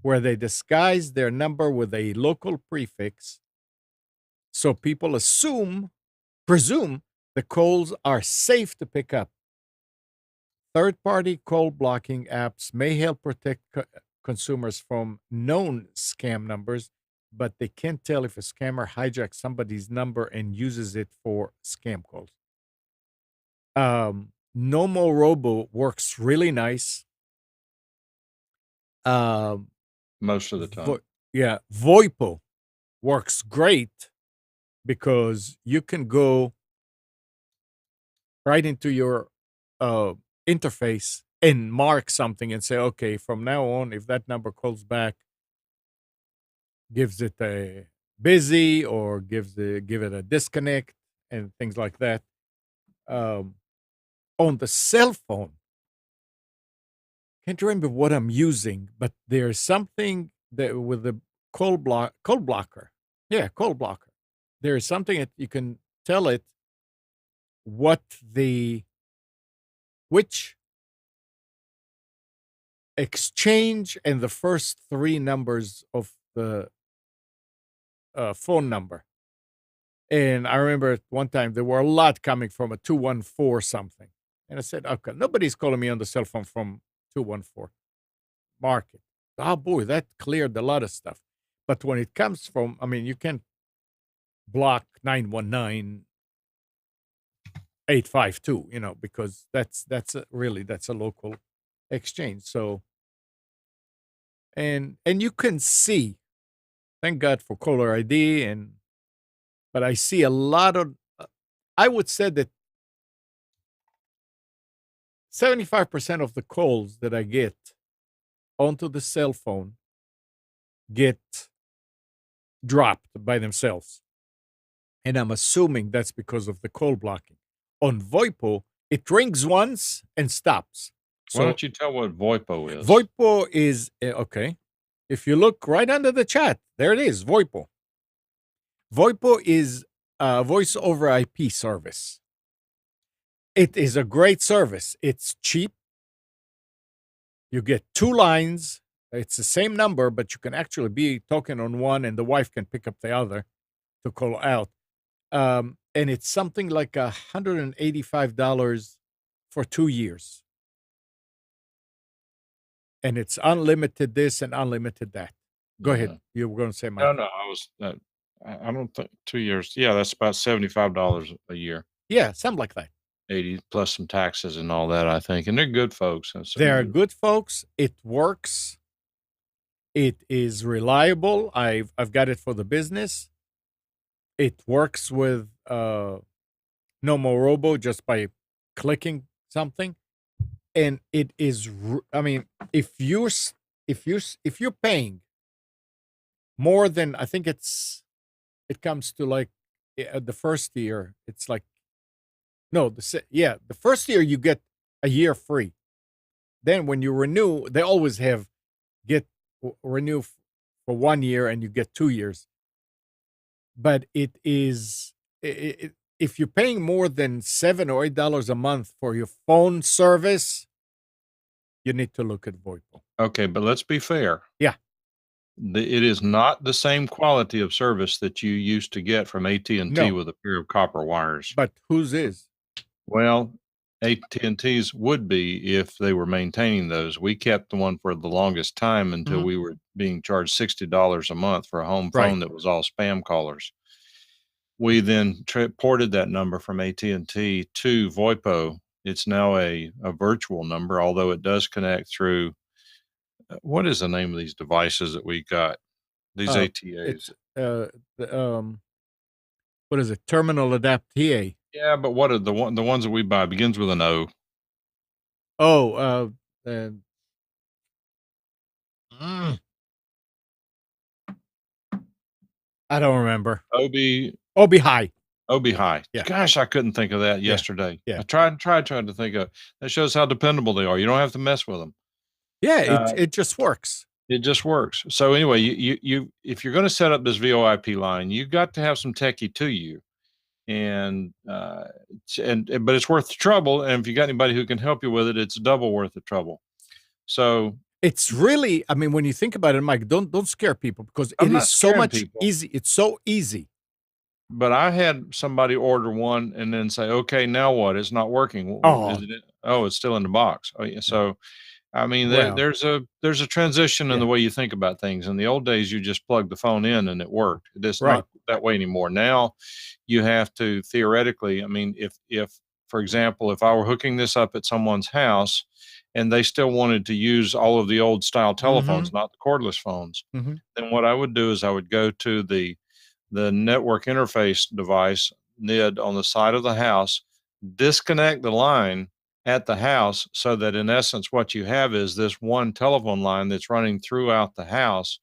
where they disguise their number with a local prefix so people presume the calls are safe to pick up. Third-party call blocking apps may help protect consumers from known scam numbers, but they can't tell if a scammer hijacks somebody's number and uses it for scam calls. No More Robo works really nice. Um, most of the time. yeah, Voipo works great because you can go right into your uh, interface and mark something and say, okay, from now on, if that number calls back, gives it a busy or give it a disconnect and things like that. Um, on the cell phone, can't remember what I'm using, but there's something that with the call blocker. Yeah, call blocker. There is something that you can tell it what the which exchange and the first three numbers of the phone number. And I remember at one time there were a lot coming from a 214 something. And I said, okay, nobody's calling me on the cell phone from 214. Mark it. Oh boy, that cleared a lot of stuff. But when it comes from, I mean, you can block 919 852, because that's a local exchange. So and you can see, thank God for caller ID, but I see a lot of I would say that 75% of the calls that I get onto the cell phone get dropped by themselves. And I'm assuming that's because of the call blocking. On Voipo, it rings once and stops. Why So don't you tell what Voipo is? Voipo is okay. If you look right under the chat, there it is, Voipo. Voipo is a voice over IP service. It is a great service. It's cheap. You get two lines. It's the same number, but you can actually be talking on one and the wife can pick up the other to call out. And it's something like $185 for 2 years. And it's unlimited this and unlimited that. Go Yeah. ahead. You were going to say, Mike. No, I was. I don't think 2 years. Yeah, that's about $75 a year. Yeah, something like that. 80 plus some taxes and all that, I think. And they're good folks. They're good folks. It works. It is reliable. I've got it for the business. It works with No More Robo just by clicking something, and it is. I mean, if you're paying more than, I think it comes to like the first year. It's like no the first year you get a year free. Then when you renew, they always have get renew for 1 year and you get 2 years. But it is if you're paying more than $7 or $8 a month for your phone service, you need to look at Voipo. Okay, but let's be fair. Yeah. It is not the same quality of service that you used to get from AT&T No, with a pair of copper wires. but whose is? Well, AT&T's would be if they were maintaining those. We kept the one for the longest time until Mhm. we were being charged $60 a month for a home Right. phone that was all spam callers. We then ported that number from AT&T to Voipo. It's now a virtual number, although it does connect through what is the name of these devices that we got? These It's ATAs. the, what is it? Terminal Adapt TA. Yeah, but what are the ones that we buy begins with an O. Oh, uh, mm, I don't remember. Obi Obi High. Obi High. Yeah. Gosh, I couldn't think of that Yeah. yesterday. Yeah. I tried to think of that shows how dependable they are. You don't have to mess with them. Yeah, Uh, it just works. it just works. So anyway, you if you're going to set up this VoIP line, you got to have some techie to you. And but it's worth the trouble. And if you got anybody who can help you with it, it's double worth the trouble. So It's really, I mean, when you think about it, Mike, don't scare people because I'm it is not so scaring much people. easy. It's so easy. But I had somebody order one and then say, "Okay, now what? It's not working. Is Oh, it? Oh, it's still in the box." Oh, yeah. yeah. So, I mean, Well, there's a transition in yeah, the way you think about things. In the old days, you just plugged the phone in and it worked. It's right. not that way anymore. Now, you have to theoretically. I mean, if for example, if I were hooking this up at someone's house and they still wanted to use all of the old style telephones, Mhm. not the cordless phones, Mhm. then what I would do is I would go to the network interface device NID on the side of the house, disconnect the line at the house so that in essence what you have is this one telephone line that's running throughout the house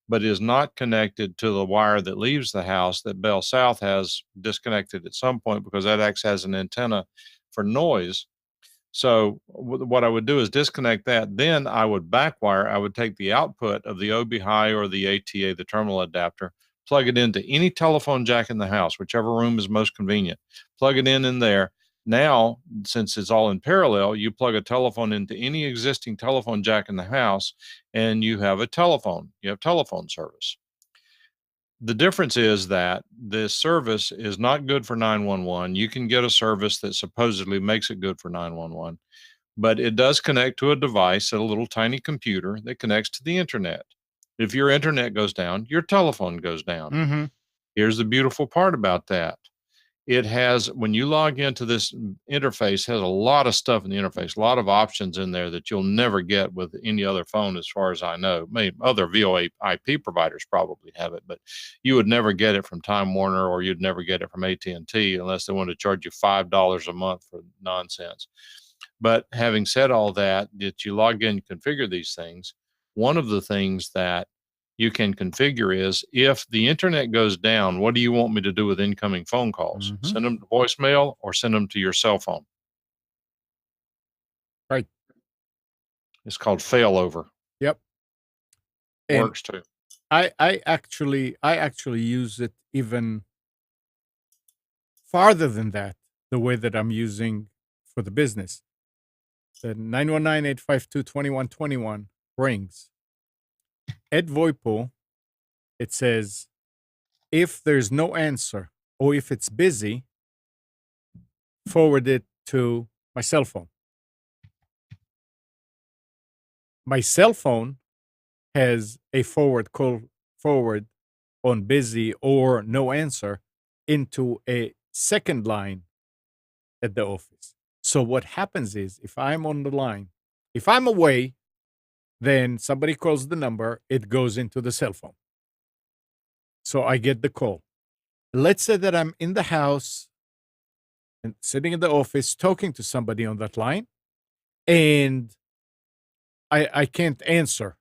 but is not connected to the wire that leaves the house that Bell South has disconnected at some point because that acts as an antenna for noise. So what I would do is disconnect that. Then I would backwire. I would take the output of the OB high or the ATA, the terminal adapter, plug it into any telephone jack in the house, whichever room is most convenient. Plug it in there. Now, since it's all in parallel, you plug a telephone into any existing telephone jack in the house, and you have a telephone. You have telephone service. The difference is that this service is not good for 911. You can get a service that supposedly makes it good for 911, but it does connect to a device, a little tiny computer that connects to the internet. If your internet goes down, your telephone goes down. Mhm. Here's the beautiful part about that. It has, when you log into this interface, has a lot of stuff in the interface, a lot of options in there that you'll never get with any other phone, as far as I know. Maybe other VOA IP providers probably have it, but you would never get it from Time Warner, or you'd never get it from AT&T unless they wanted to charge you $5 a month for nonsense. But having said all that, that you log in, configure these things. One of the things that you can configure is, if the internet goes down, what do you want me to do with incoming phone calls? Mhm. Send them to voicemail or send them to your cell phone? Right. It's called failover. Yep. And Works too. I actually use it even farther than that, the way that I'm using for the business. The 919-852-2121 rings. At Voipo, it says, if there's no answer or if it's busy, forward it to my cell phone. My cell phone has a forward call forward on busy or no answer into a second line at the office. So what happens is, if I'm on the line, if I'm away, then somebody calls the number, it goes into the cell phone. So I get the call. Let's say that I'm in the house and sitting in the office talking to somebody on that line, and I can't answer.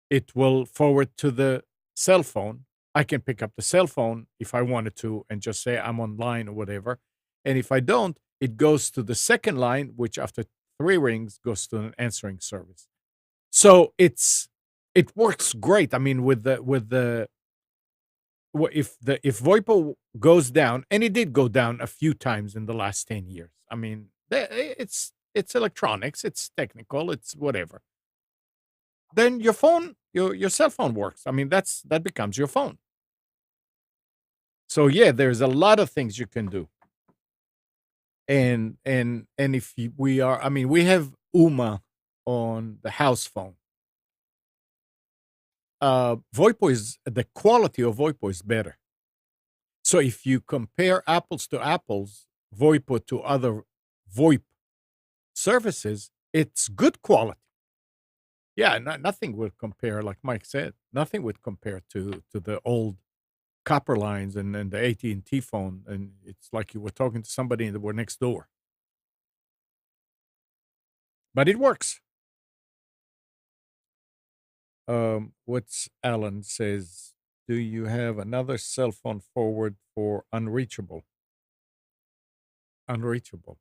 It will forward to the cell phone. I can pick up the cell phone if I wanted to and just say I'm online or whatever. And if I don't, it goes to the second line, which after three rings goes to an answering service. So it works great. I mean, if Voipo goes down, and it did go down a few times in the last 10 years. I mean, it's electronics, it's technical, it's whatever. Then your phone, your cell phone works. I mean, that becomes your phone. So yeah, there's a lot of things you can do. And if we are, I mean, we have Uma on the house phone. Voipo is the quality of Voipo is better. So if you compare apples to apples, Voipo to other VoIP services, it's good quality. Yeah, nothing would compare, like Mike said, nothing would compare to the old copper lines and the AT&T phone, and it's like you were talking to somebody that were next door. But it works. What's Alan says? Do you have another cell phone forward for unreachable? Unreachable.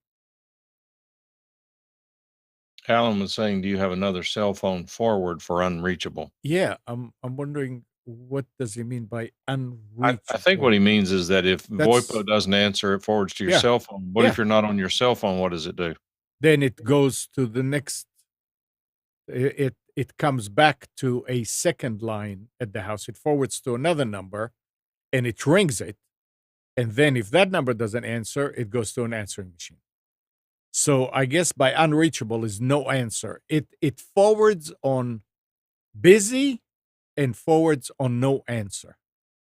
Alan was saying, do you have another cell phone forward for unreachable? Yeah, I'm wondering, what does he mean by I think what unreachable? he means is that if That's VoIpo doesn't answer, it forwards to your yeah, cell phone. What yeah. if you're not on your cell phone? What does it do? Then it goes to the next. It comes back to a second line at the house. It forwards to another number, and it rings it. And then if that number doesn't answer, it goes to an answering machine. So I guess by unreachable is no answer. It forwards on busy and forwards on no answer.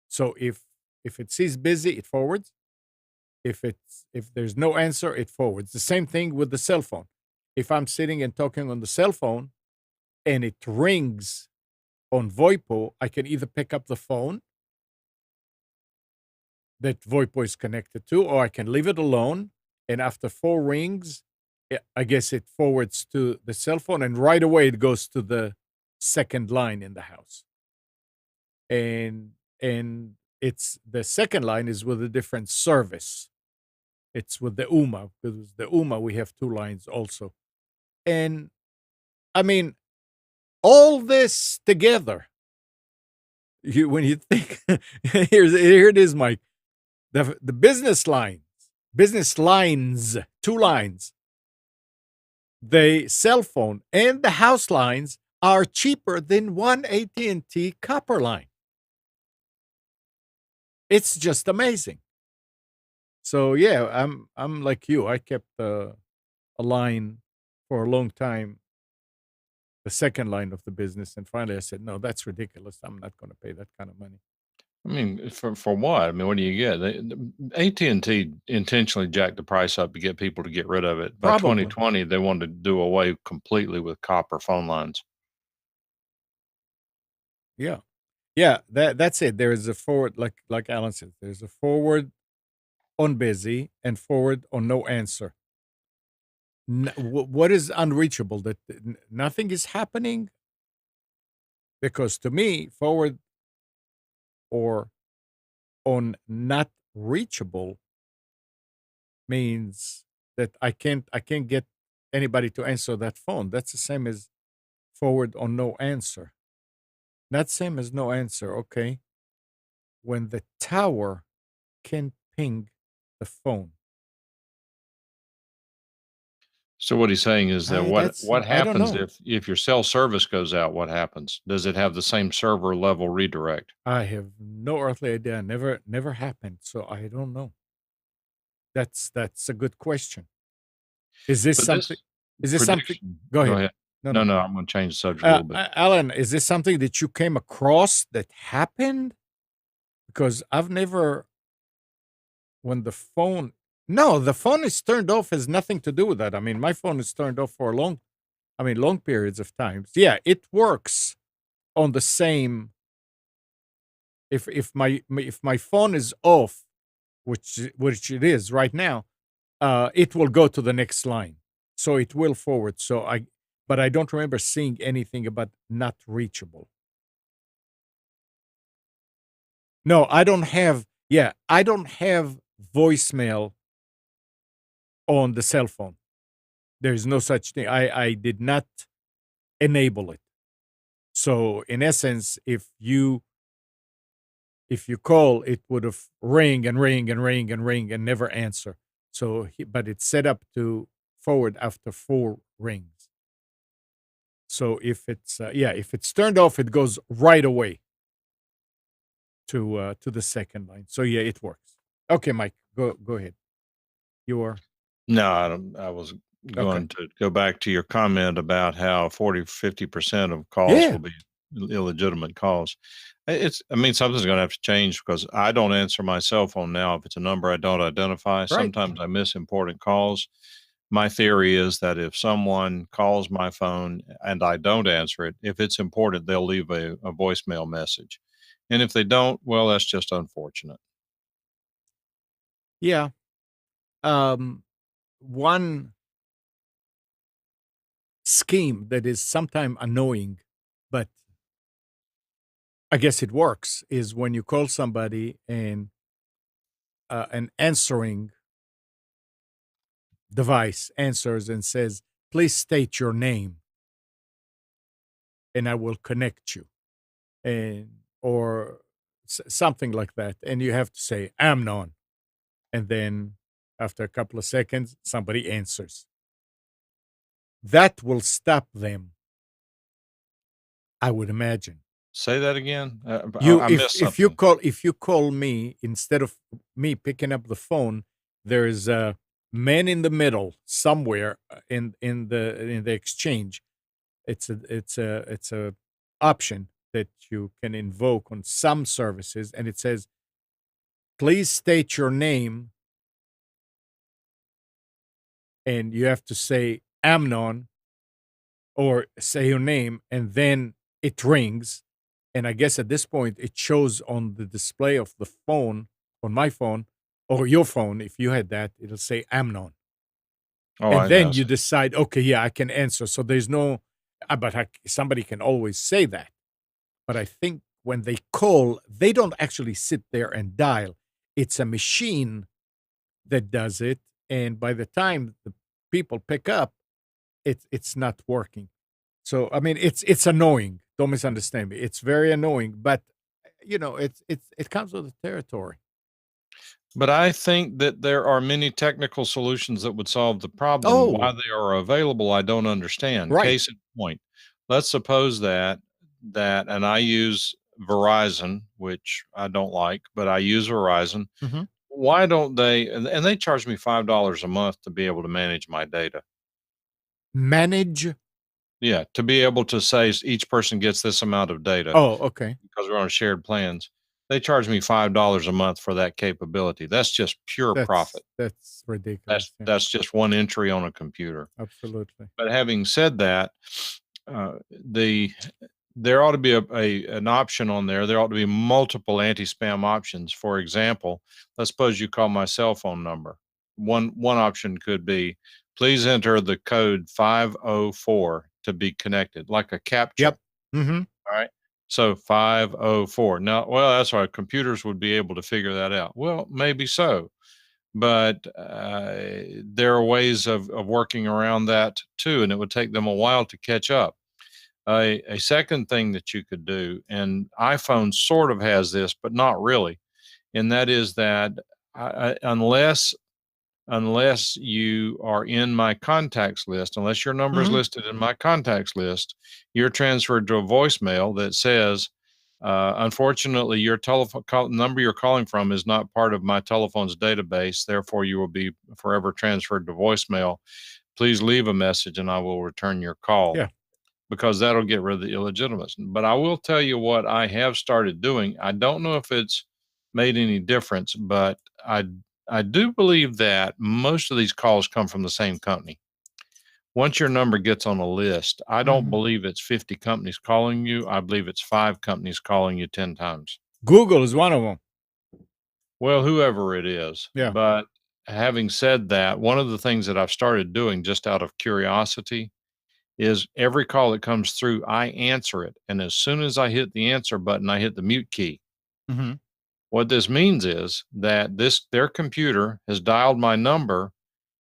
So if it sees busy, it forwards. If there's no answer, it forwards. The same thing with the cell phone. if I'm sitting and talking on the cell phone and it rings on Voipo, I can either pick up the phone that Voipo is connected to, or I can leave it alone. And after 4 rings, I guess it forwards to the cell phone, and right away it goes to the second line in the house. And it's the second line is with a different service. It's with the UMA, because the UMA we have 2 lines also. And I mean, all this together, when you think, here it is, Mike. The business lines, 2 lines, the cell phone and the house lines are cheaper than one AT&T copper line. It's just amazing. So yeah, I'm like you. I kept a line for a long time, the second line of the business, and finally I said, no, that's ridiculous. I'm not going to pay that kind of money. I mean, for what? I mean, what do you get? AT&T intentionally jacked the price up to get people to get rid of it. By Probably, 2020, they wanted to do away completely with copper phone lines. yeah, yeah. That's it. There is a forward, like Alan said. There's a forward on busy and forward on no answer. What is unreachable? That nothing is happening, because to me, forward or on not reachable means that I can't get anybody to answer that phone. That's the same as forward on no answer. Not same as no answer. Okay, when the tower can ping the phone. So what he's saying is that I what that's what I don't happens know. if your cell service goes out? What happens? Does it have the same server level redirect? I have no earthly idea. Never happened. So I don't know. That's a good question. Is this But something? this Is this something? prediction, Go go ahead. ahead. No, No, no. no, I'm going to change the subject a little bit. Alan, is this something that you came across that happened? Because I've never, when the phone, no, the phone is turned off has nothing to do with that. I mean, my phone is turned off for long periods of times. Yeah, it works on the same. If my phone is off, which it is right now, it will go to the next line. So it will forward. But I don't remember seeing anything about not reachable. No, I don't have, yeah, I don't have voicemail on the cell phone. There is no such thing. I did not enable it. So in essence, if you call, it would have ring and ring and ring and ring and never answer. But it's set up to forward after 4 rings. So if it's turned off, it goes right away to the second line. So yeah, it works. Okay, Mike, go ahead. You are No, I don't, I was okay. going to go back to your comment about how 40-50% of calls Yeah, will be illegitimate calls. I mean, something's going to have to change because I don't answer my cell phone now if it's a number I don't identify. right. Sometimes I miss important calls. My theory is that if someone calls my phone and I don't answer it, if it's important, they'll leave a voicemail message. And if they don't, well, that's just unfortunate. Yeah. Um, One scheme that is sometimes annoying, but I guess it works, is when you call somebody and an answering device answers and says, "Please state your name, and I will connect you," and or something like that, and you have to say Amnon, and then after a couple of seconds, somebody answers. That will stop them, I would imagine. Say that again. You I if missed if you something. call if you call me, instead of me picking up the phone, there is a man in the middle somewhere in the exchange. It's a option that you can invoke on some services, and it says, "Please state your name," and you have to say Amnon or say your name, and then it rings. And I guess at this point, it shows on the display of the phone, on my phone, or your phone, if you had that, it'll say Amnon. Oh, And I then yes. you decide, okay, yeah, I can answer. So there's no, somebody can always say that. But I think when they call, they don't actually sit there and dial. It's a machine that does it. And by the time the people pick up, it's not working. So I mean, it's annoying. Don't misunderstand me. It's very annoying, but it comes with the territory. But I think that there are many technical solutions that would solve the problem. Why Oh, they are available, I don't understand. right. Case in point, let's suppose and I use Verizon, which I don't like, but I use Verizon. Mhm. Why don't they and they charge me $5 a month to be able to manage my data. Manage. Yeah, to be able to say each person gets this amount of data Oh, okay. because we're on shared plans. They charge me $5 a month for that capability. That's just pure profit. That's ridiculous. That's Yeah, that's just one entry on a computer. absolutely. But having said that, the there ought to be an option on there. There ought to be multiple anti-spam options. For example, let's suppose you call my cell phone number. One option could be, please enter the code 504 to be connected, like a CAPTCHA. Yep. Mhm. All right. So 504. Now, well, that's right. Computers would be able to figure that out. Well, maybe so, but there are ways of working around that too, and it would take them a while to catch up. A second thing that you could do, and iPhone sort of has this, but not really, and that is that unless you are in my contacts list, unless your number is Mhm. listed in my contacts list, you're transferred to a voicemail that says, unfortunately, your telephone number you're calling from is not part of my telephone's database. Therefore, you will be forever transferred to voicemail. Please leave a message and I will return your call, Yeah. because that'll get rid of the illegitimacy. But I will tell you what I have started doing. I don't know if it's made any difference, but I do believe that most of these calls come from the same company. Once your number gets on a list, I don't Mhm. believe it's 50 companies calling you. I believe it's 5 companies calling you 10 times. Google is one of them. Well, whoever it is. Yeah. But having said that, one of the things that I've started doing just out of curiosity is every call that comes through, I answer it. And as soon as I hit the answer button, I hit the mute key. Mhm. What this means is that their computer has dialed my number,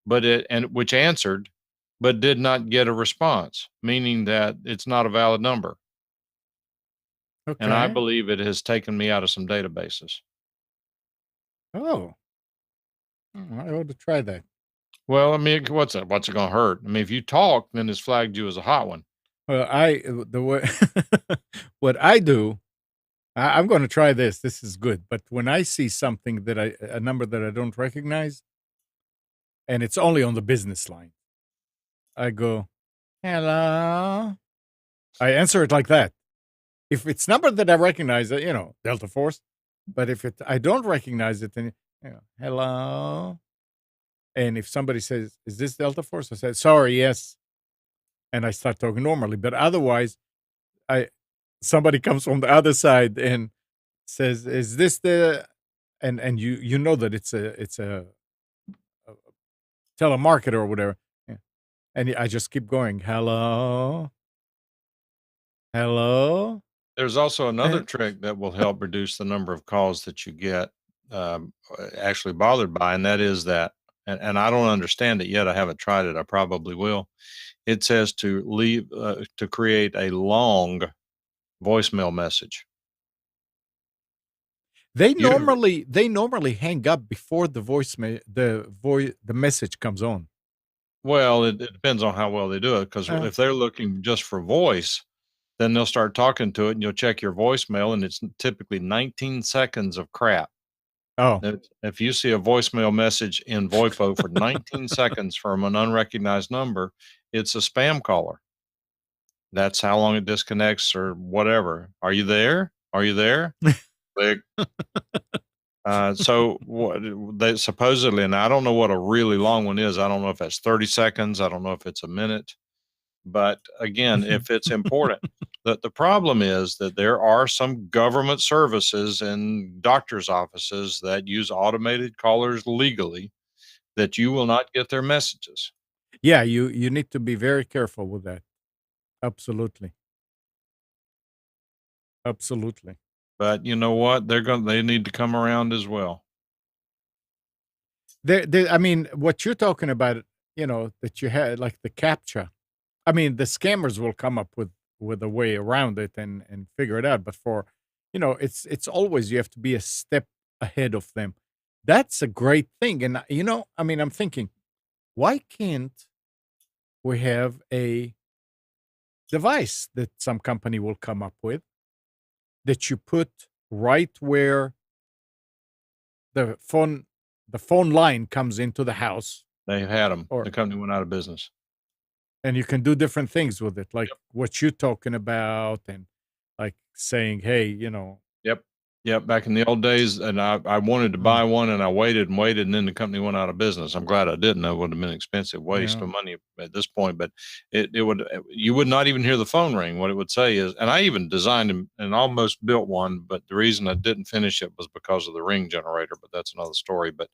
but which answered, but did not get a response, meaning that it's not a valid number. And I Okay. believe it has taken me out of some databases. Oh, I ought to try that. Well, I mean, what's it gonna hurt? I mean, if you talk, then it's flagged you as a hot one. Well, the way what I do, I'm gonna try this. This is good. But when I see something that a number that I don't recognize, and it's only on the business line, I go, "Hello." I answer it like that. If it's number that I recognize, Delta Force. But if I don't recognize it, then hello. And if somebody says, "Is this Delta Force?" I say, "Sorry, yes," and I start talking normally. But otherwise, I somebody comes from the other side and says, "Is this the?" And you know that a telemarketer or whatever. Yeah. And I just keep going, "Hello, hello." There's also another And trick that will help reduce the number of calls that you get actually bothered by, and that is that, and I don't understand it yet. I haven't tried it. I probably will. It says to create a long voicemail message. You they normally hang up before the message comes on. Well, it depends on how well they do it. Because Uh, if they're looking just for voice, then they'll start talking to it, and you'll check your voicemail, and it's typically 19 seconds of crap. oh, If you see a voicemail message in Voipo for 19 seconds from an unrecognized number, it's a spam caller. That's how long it disconnects or whatever. Are you there? Are you there? Click. So what they supposedly, and I don't know what a really long one is. I don't know if that's 30 seconds. I don't know if it's a minute. But again, if it's important, the problem is that there are some government services and doctor's offices that use automated callers legally that you will not get their messages. Yeah, you need to be very careful with that. Absolutely. Absolutely. But you know what? They need to come around as well. There I mean, what you're talking about, that you had like the CAPTCHA. I mean, the scammers will come up with a way around it and figure it out, but it's always you have to be a step ahead of them. That's a great thing, and, I mean, I'm thinking, why can't we have a device that some company will come up with that you put right where the phone the phone line comes into the house, They've had them. or The company went out of business. and you can do different things with it, like Yep. what you're talking about, and like saying, "Hey, Yep. Yep. Back in the old days, and I wanted to mm, buy one, and I waited and waited, and then the company went out of business. I'm glad I didn't. That would have been an expensive waste yeah, of money at this point. But it would you would not even hear the phone ring. What it would say is, and I even designed and almost built one, but the reason I didn't finish it was because of the ring generator. But that's another story. But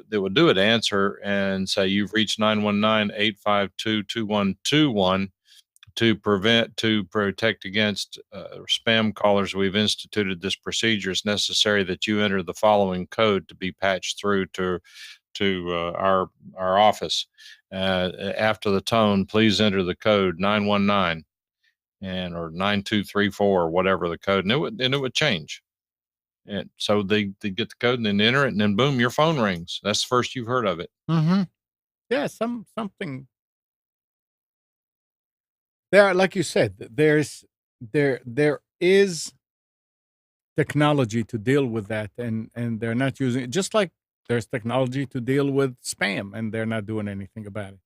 they would do it answer and say, "You've reached 919-852-2121. To protect against spam callers, we've instituted this procedure. It's necessary that you enter the following code to be patched through to our office. After the tone, please enter the code 919 and or 9234 or whatever the code, and it would change. And so they get the code and then enter it, and then boom, your phone rings. That's the first you've heard of it. mhm, yeah, something there, like you said, there is technology to deal with that, and they're not using it, just like there's technology to deal with spam, and they're not doing anything about it.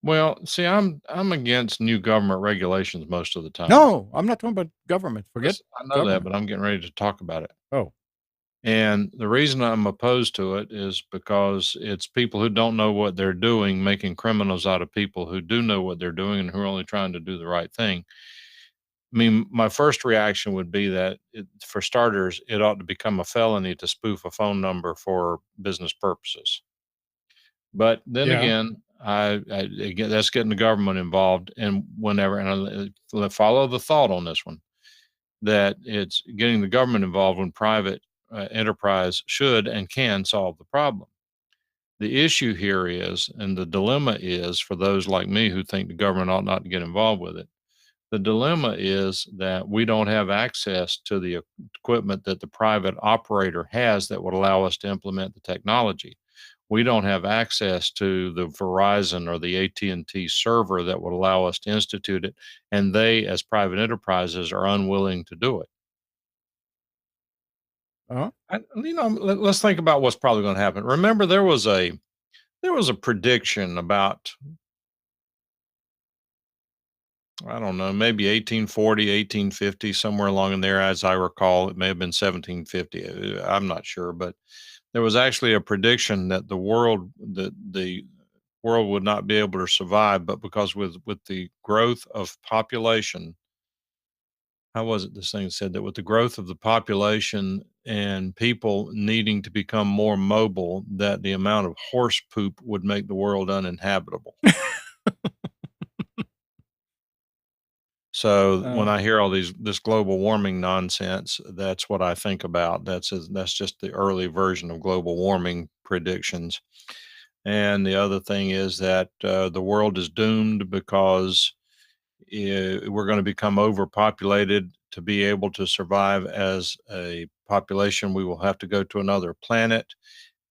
Well, see, I'm against new government regulations most of the time. No, I'm not talking about government. Forget Listen, I know that, government. but I'm getting ready to talk about it. Oh, And the reason I'm opposed to it is because it's people who don't know what they're doing, making criminals out of people who do know what they're doing and who are only trying to do the right thing. I mean, my first reaction would be that, for starters, it ought to become a felony to spoof a phone number for business purposes. But then yeah. again, again, that's getting the government involved, and whenever, and follow the thought on this one, that it's getting the government involved when private enterprise should and can solve the problem. The issue here is, and the dilemma is for those like me who think the government ought not to get involved with it. The dilemma is that we don't have access to the equipment that the private operator has that would allow us to implement the technology. We don't have access to the Verizon or the AT&T server that would allow us to institute it, and they, as private enterprises, are unwilling to do it. Uh-huh. Let's think about what's probably going to happen. Remember, there was a prediction about, I don't know, maybe 1840, 1850, somewhere along in there, as I recall. It may have been 1750. I'm not sure, but there was actually a prediction that the world would not be able to survive, but because with the growth of population, how was it this thing said that with the growth of the population and people needing to become more mobile, that the amount of horse poop would make the world uninhabitable. So when Uh, I hear all this global warming nonsense, that's what I think about. That's just the early version of global warming predictions. And the other thing is that the world is doomed because we're going to become overpopulated. To be able to survive as a population, we will have to go to another planet.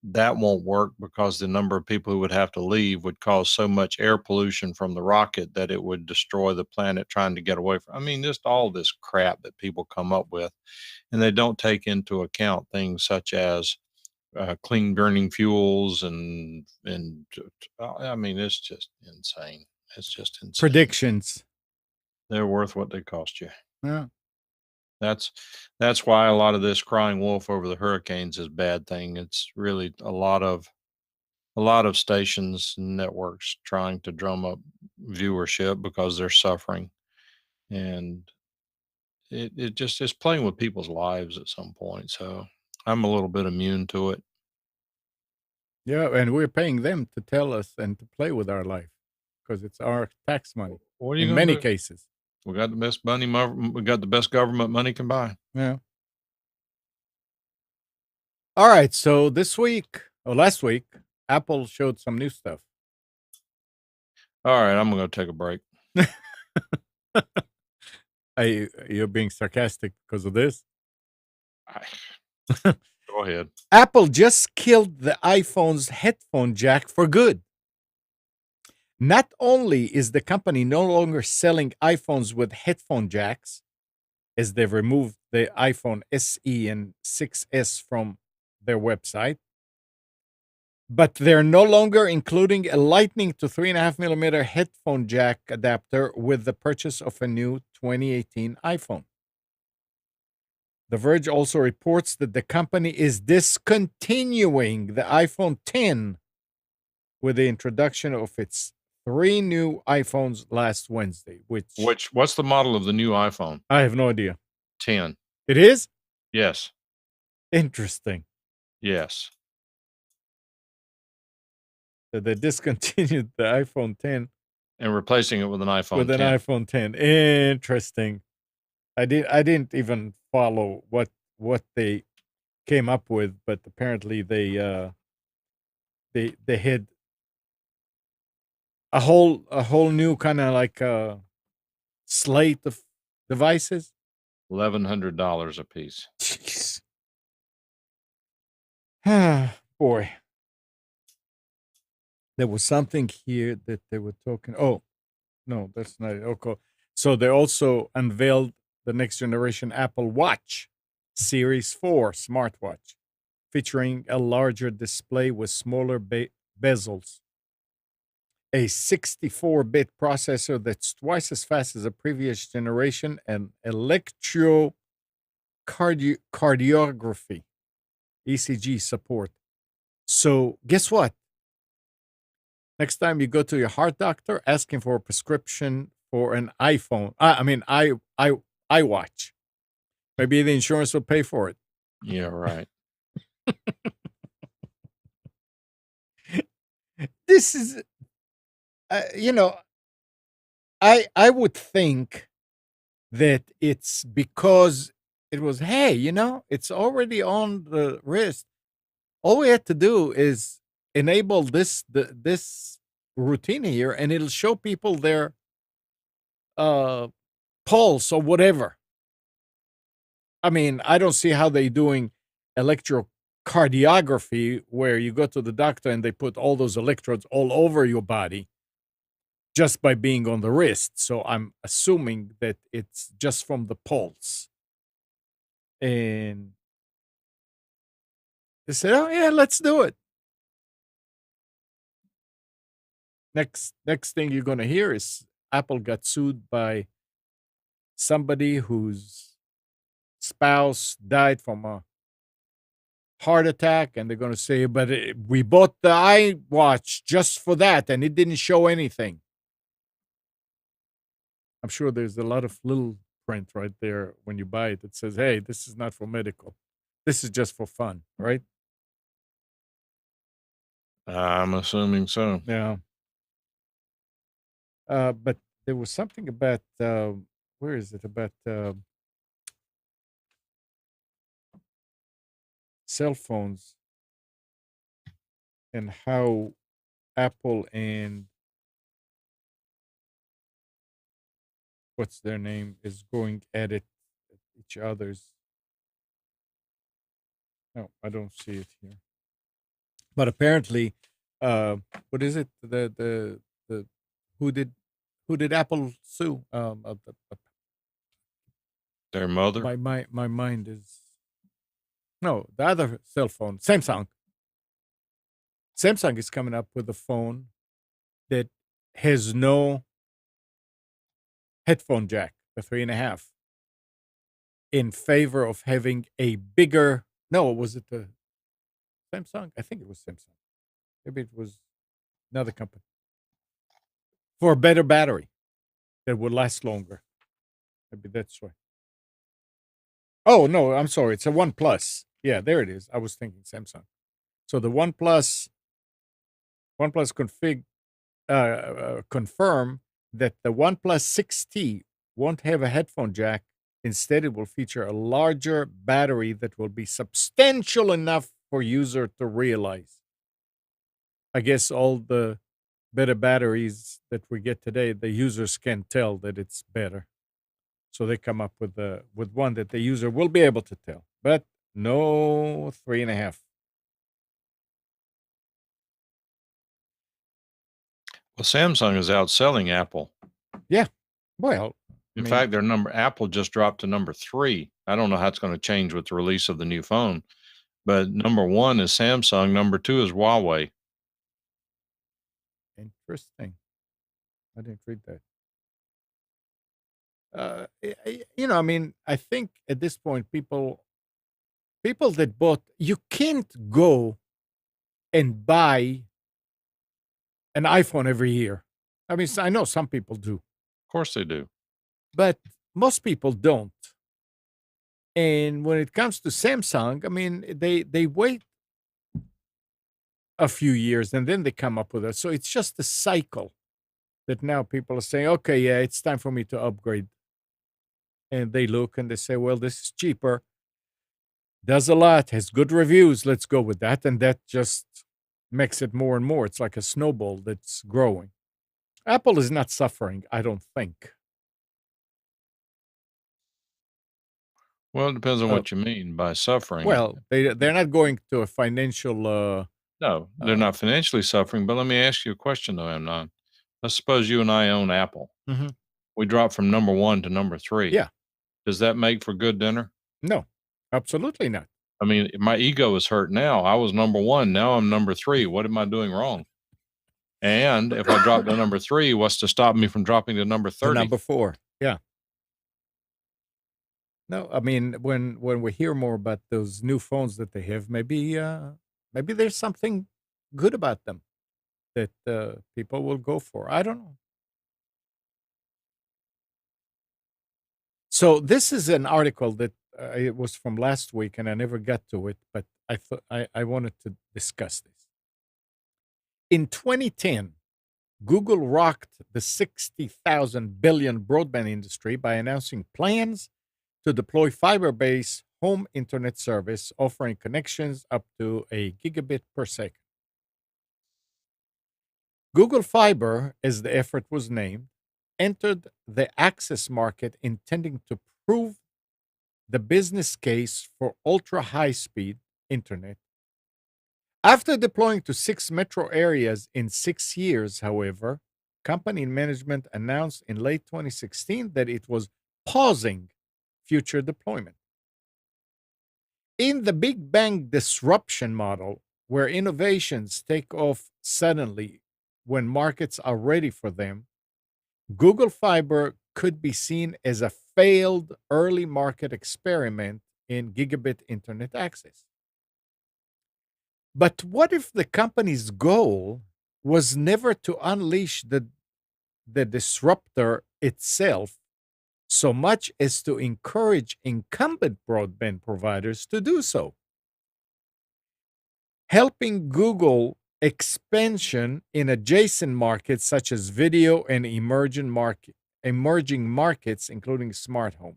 That won't work because the number of people who would have to leave would cause so much air pollution from the rocket that it would destroy the planet trying to get away from. I mean, just all this crap that people come up with, and they don't take into account things such as clean burning fuels I mean, it's just insane. It's just insane. predictions. They're worth what they cost you. Yeah. That's that's why a lot of this crying wolf over the hurricanes is a bad thing. It's really a lot of stations and networks trying to drum up viewership because they're suffering, and it just is playing with people's lives at some point. So I'm a little bit immune to it. Yeah, and we're paying them to tell us and to play with our life because it's our tax money What are you in going many to do? cases. We got the best money. We got the best government money can buy. Yeah. All right. So this week or last week, Apple showed some new stuff. All right, I'm gonna go take a break. You're being sarcastic because of this. I- Go ahead. Apple just killed the iPhone's headphone jack for good. Not only is the company no longer selling iPhones with headphone jacks, as they've removed the iPhone SE and 6S from their website, but they're no longer including a Lightning to 3.5 millimeter headphone jack adapter with the purchase of a new 2018 iPhone. The Verge also reports that the company is discontinuing the iPhone 10 with the introduction of its 3 new iPhones last Wednesday, which What's the model of the new iPhone I have no idea. 10? It is Yes, interesting yes. that they discontinued the iPhone 10 And replacing it with an with iPhone an 10. iPhone 10. Interesting. I didn't even follow what they came up with, but apparently they had a whole new kind of like slate of devices. $1,100 a piece. Jeez. Boy, there was something here that they were talking. Oh, no, that's not it. Okay. So they also unveiled the next generation Apple Watch Series 4 smartwatch, featuring a larger display with smaller bezels, a 64-bit processor that's twice as fast as the previous generation, and electrocardiography ECG support. So guess what? Next time you go to your heart doctor, ask him for a prescription for an iPhone. iWatch. Maybe the insurance will pay for it. Yeah, right. This is, you know, I would think that it's because it was, hey, it's already on the wrist. All we had to do is enable this routine here, and it'll show people their uh pulse or whatever. I mean, I don't see how they doing electrocardiography where you go to the doctor and they put all those electrodes all over your body just by being on the wrist. So I'm assuming that it's just from the pulse. And they said, "Oh yeah, let's do it." Next thing you're gonna hear is Apple got sued by somebody whose spouse died from a heart attack, and they're going to say, but we bought the iWatch just for that, and it didn't show anything. I'm sure there's a lot of little print right there when you buy it that says, hey, this is not for medical. This is just for fun, right? I'm assuming so. Yeah. But there was something about, where is it? About cell phones and how Apple and what's their name is going at it at each other's. No, I don't see it here. But apparently, uh, what is it? The who did who did Apple sue? Their mother? My mind is no, the other cell phone, Samsung. Samsung is coming up with a phone that has no headphone jack, the 3.5. in favor of having a bigger. No, was it the Samsung? I think it was Samsung. Maybe it was another company for a better battery that would last longer. Maybe that's why. Oh no, I'm sorry. It's a One Plus. Yeah, there it is. I was thinking Samsung. So the OnePlus confirm that the OnePlus 6T won't have a headphone jack. Instead, it will feature a larger battery that will be substantial enough for user to realize. I guess all the better batteries that we get today, the users can tell that it's better. So they come up with one that the user will be able to tell. But no 3.5. Well, Samsung is outselling Apple. Yeah. Well, I In mean, fact, Apple just dropped to number 3. I don't know how it's going to change with the release of the new phone, but number 1 is Samsung, number 2 is Huawei. interesting. I didn't read that. I mean, I think at this point, people that bought, you can't go and buy an iPhone every year. I mean, I know some people do, Of course they do. but most people don't. And when it comes to Samsung, I mean, they wait a few years and then they come up with it. So it's just a cycle that now people are saying, okay, yeah, it's time for me to upgrade. And they look and they say, well, this is cheaper, does a lot, has good reviews. Let's go with that. And that just makes it more and more. It's like a snowball that's growing. Apple is not suffering, I don't think. Well, it depends on Uh, what you mean by suffering. well, they're not going to a financial. No, they're Uh, not financially suffering, but let me ask you a question though, Amnon. Let's suppose you and I own Apple. mhm. We drop from number 1 to number 3. Yeah, Does that make for good dinner? no, absolutely not. I mean, my ego is hurt now. I was number 1, now I'm number 3. What am I doing wrong? And if I drop to number 3, what's to stop me from dropping to number The 30? number four. Yeah. No, I mean when we hear more about those new phones that they have, maybe there's something good about them that people will go for. I don't know. So this is an article that it was from last week, and I never got to it, but I thought I wanted to discuss this. In 2010, Google rocked the 60,000 billion broadband industry by announcing plans to deploy fiber-based home internet service offering connections up to a gigabit per second. Google Fiber, as the effort was named, entered the access market intending to prove the business case for ultra high speed internet. After deploying to 6 metro areas in 6 years, however, company management announced in late 2016 that it was pausing future deployment. In the Big Bang disruption model, where innovations take off suddenly when markets are ready for them, Google Fiber could be seen as a failed early market experiment in gigabit internet access. But what if the company's goal was never to unleash the disruptor itself so much as to encourage incumbent broadband providers to do so, helping Google expansion in adjacent markets such as video and emerging markets, including smart homes.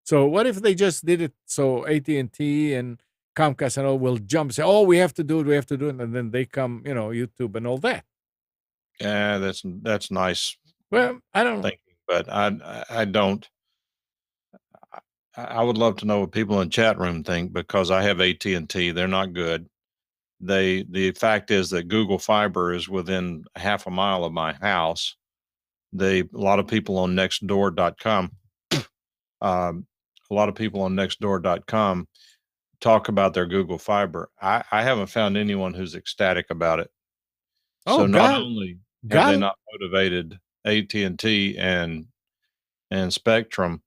So what if they just did it so AT&T and Comcast and all will jump and say, "Oh, we have to do it, we have to do it," and then they come, YouTube and all that. Yeah, that's nice Well, I don't know. thinking, but I don't. I would love to know what people in chat room think because I have AT&T. They're not good. The fact is that Google Fiber is within half a mile of my house. A lot of people on nextdoor.com, a lot of people on nextdoor.com talk about their Google Fiber. I haven't found anyone who's ecstatic about it. Oh, So not God, only have they God, not motivated AT&T and Spectrum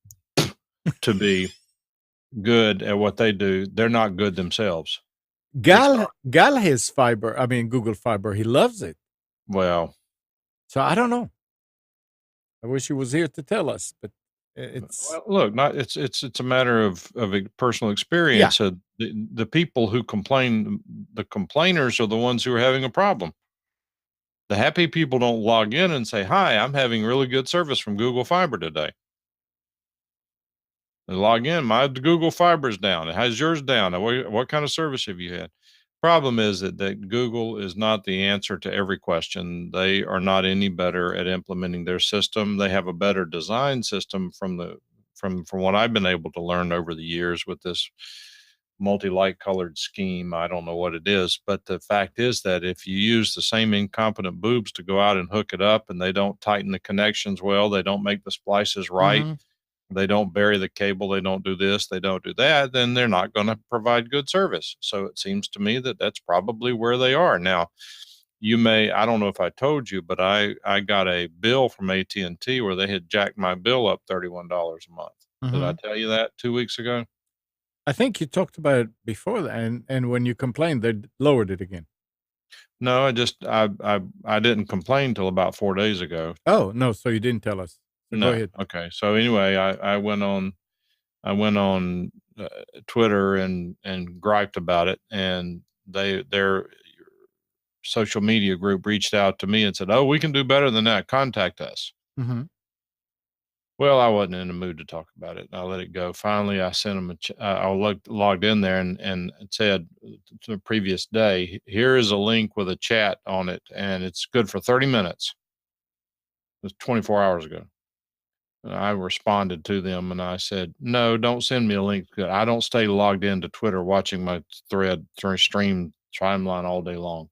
to be good at what they do, they're not good themselves to Gal start. Gal has fiber. I mean, Google Fiber. He loves it. Well, So I don't know. I wish he was here to tell us, but it's look, not it's a matter of personal yeah. experience. The people who complain, the complainers are the ones who are having a problem. The happy people don't log in and say, "Hi, I'm having really good service from Google Fiber today." They log in, my Google Fiber is down. How's yours down? What kind of service have you had? Problem is that Google is not the answer to every question. They are not any better at implementing their system. They have a better design system from what I've been able to learn over the years with this multi-light colored scheme. I don't know what it is, but the fact is that if you use the same incompetent boobs to go out and hook it up and they don't tighten the connections well, they don't make the splices right, Mhm. they don't bury the cable, they don't do this, they don't do that, then they're not going to provide good service. So it seems to me that that's probably where they are now. You may, I don't know if I told you, but I got a bill from AT&T where they had jacked my bill up $31 a month. Did I Mhm. tell you that 2 weeks ago? I think you talked about it before, and when you complained, they lowered it again. No, I didn't complain till about 4 days ago. Oh no, so you didn't tell us. So go No. ahead. Okay. So anyway, I went on Twitter and griped about it, and their social media group reached out to me and said, "Oh, we can do better than that. Contact us." Mhm. Well, I wasn't in the mood to talk about it. I let it go. Finally, I sent them I logged in there and it said to the previous day, "Here is a link with a chat on it, and it's good for 30 minutes." It was 24 hours ago. I responded to them and I said, "No, don't send me a link. I don't stay logged into Twitter watching my thread through stream timeline all day long."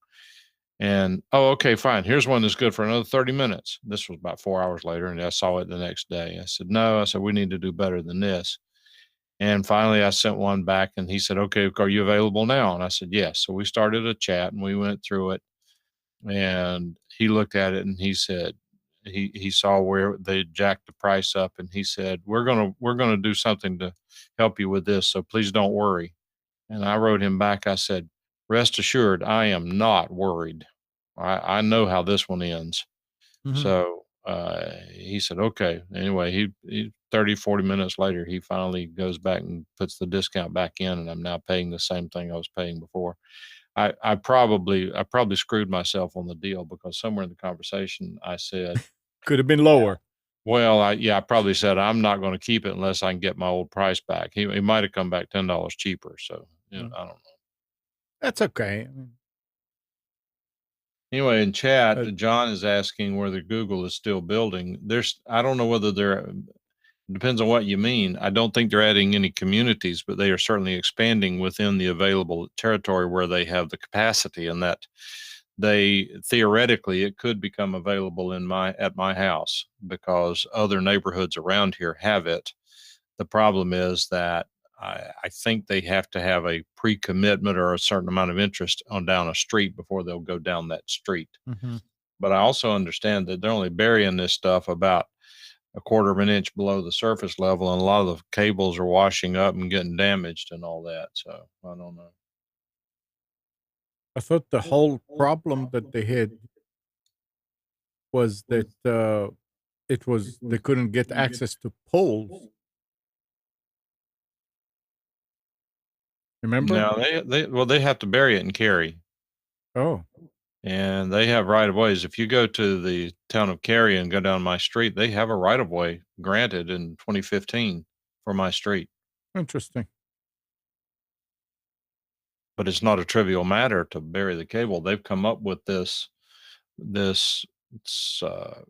And oh, okay, fine. Here's one that's good for another 30 minutes. This was about 4 hours later, and I saw it the next day. I said, "No," I said, "we need to do better than this." And finally, I sent one back, and he said, "Okay, are you available now?" And I said, "Yes." So we started a chat, and we went through it, and he looked at it and he said he saw where they jacked the price up and he said, we're gonna do something to help you with this, so please don't worry." And I wrote him back, I said, "Rest assured, I am not worried. I know how this one ends." Mhm. So he said, "Okay." Anyway, he 30 40 minutes later he finally goes back and puts the discount back in, and I'm now paying the same thing I was paying before. I probably screwed myself on the deal because somewhere in the conversation I said, Could have been lower. well, I probably said I'm not going to keep it unless I can get my old price back. He might have come back $10 cheaper. So Mm. I don't know. That's okay. I mean, Anyway, in chat, uh, John is asking whether Google is still building. I don't know whether they're. Depends on what you mean. I don't think they're adding any communities, but they are certainly expanding within the available territory where they have the capacity, and that they theoretically it could become available in my at my house because other neighborhoods around here have it. The problem is that I think they have to have a pre-commitment or a certain amount of interest on down a street before they'll go down that street. mhm. But I also understand that they're only burying this stuff about a quarter of an inch below the surface level, and a lot of the cables are washing up and getting damaged and all that. So I don't know. I thought the whole problem that they had was that it was they couldn't get access to poles. Remember? Now they have to bury it and carry, Oh, and they have right of ways. If you go to the town of Cary and go down my street, they have a right of way granted in 2015 for my street. interesting. But it's not a trivial matter to bury the cable. They've come up with this uh,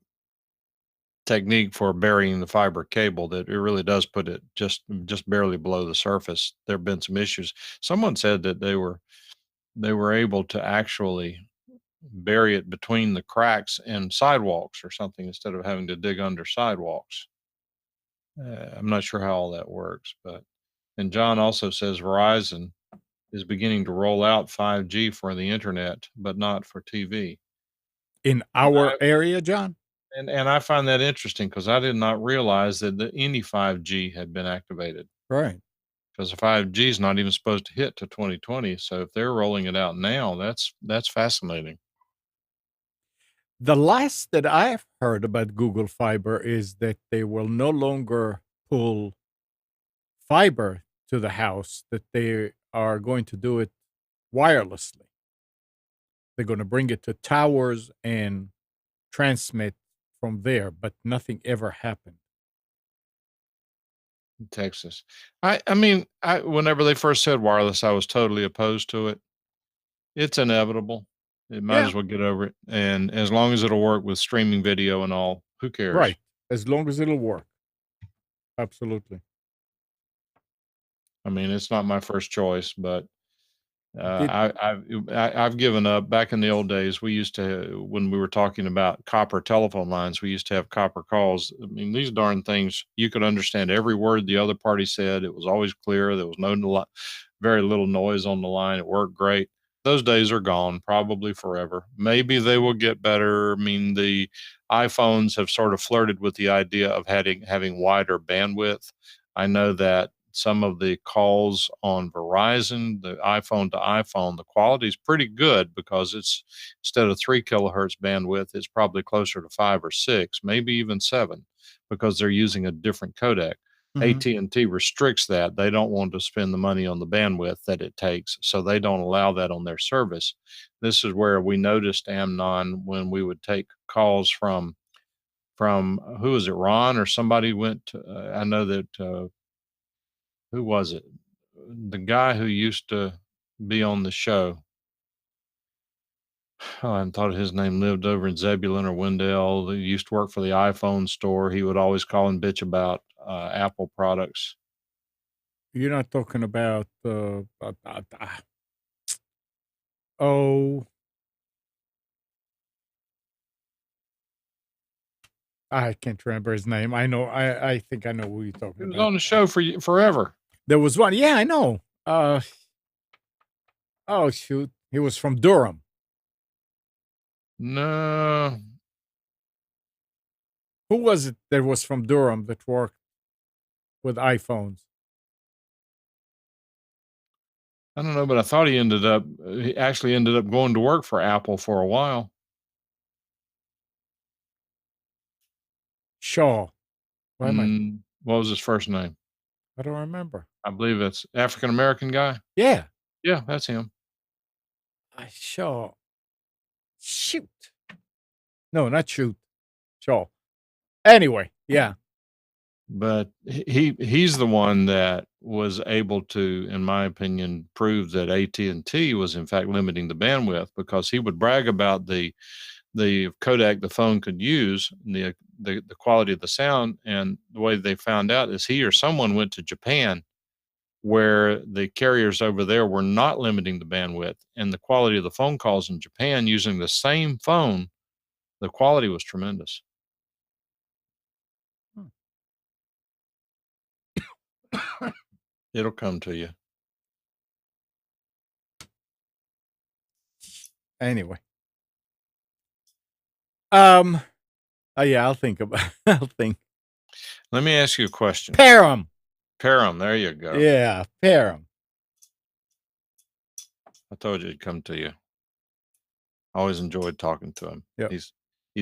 technique for burying the fiber cable that it really does put it just barely below the surface. There have been some issues. Someone said that they were able to actually bury it between the cracks in sidewalks or something instead of having to dig under sidewalks. I'm not sure how all that works, but and John also says Verizon is beginning to roll out 5G for the internet, but not for TV. In our area, John? And I find that interesting because I did not realize that any 5G had been activated. Right. Because the 5G is not even supposed to hit to 2020. So if they're rolling it out now, that's fascinating. The last that I've heard about Google Fiber is that they will no longer pull fiber to the house, that they are going to do it wirelessly. They're going to bring it to towers and transmit from there, but nothing ever happened. In Texas. I mean, I whenever they first said wireless, I was totally opposed to it. It's inevitable. It might Yeah, as well get over it. And as long as it'll work with streaming video and all, who cares? right. As long as it'll work. Absolutely. I mean, it's not my first choice, but Did I've given up. Back in the old days, we used to when we were talking about copper telephone lines, we used to have copper calls. I mean, these darn things, you could understand every word the other party said. It was always clear. There was very little noise on the line. It worked great. Those days are gone, probably forever. Maybe they will get better. I mean, the iPhones have sort of flirted with the idea of having wider bandwidth. I know that some of the calls on Verizon, the iPhone to iPhone, the quality is pretty good because it's instead of 3 kilohertz bandwidth, it's probably closer to 5 or 6, maybe even 7, because they're using a different codec. Mhm. AT&T restricts that. They don't want to spend the money on the bandwidth that it takes, so they don't allow that on their service. This is where we noticed Amnon when we would take calls from who was it, Ron or somebody went to, I know that who was it? The guy who used to be on the show. Oh, I thought his name lived over in Zebulon or Wendell. He used to work for the iPhone store. He would always call and bitch about Apple products. You're not talking about oh, I can't remember his name. I think I know who you're talking He was about. on the show forever. There was one. Yeah, I know. Oh shoot. He was from Durham. No, Who was it that was from Durham that worked with iPhones? I don't know, but I thought he actually ended up going to work for Apple for a while. Shaw. Why am I? What was his first name? I don't remember. I believe it's African American guy. Yeah. Yeah, that's him. I Shaw. Shoot. No, not shoot. Shaw. Anyway, yeah. But he's the one that was able to, in my opinion, prove that AT&T was in fact limiting the bandwidth because he would brag about the codec the phone could use, and the quality of the sound, and the way they found out is he or someone went to Japan where the carriers over there were not limiting the bandwidth, and the quality of the phone calls in Japan using the same phone, the quality was tremendous. It'll come to you. Anyway. Um oh yeah, I'll think about I'll think. Let me ask you a question. Pair 'em. Pair 'em, there you go. Yeah, pair 'em. I told you it'd come to you. I always enjoyed talking to him. Yep. He's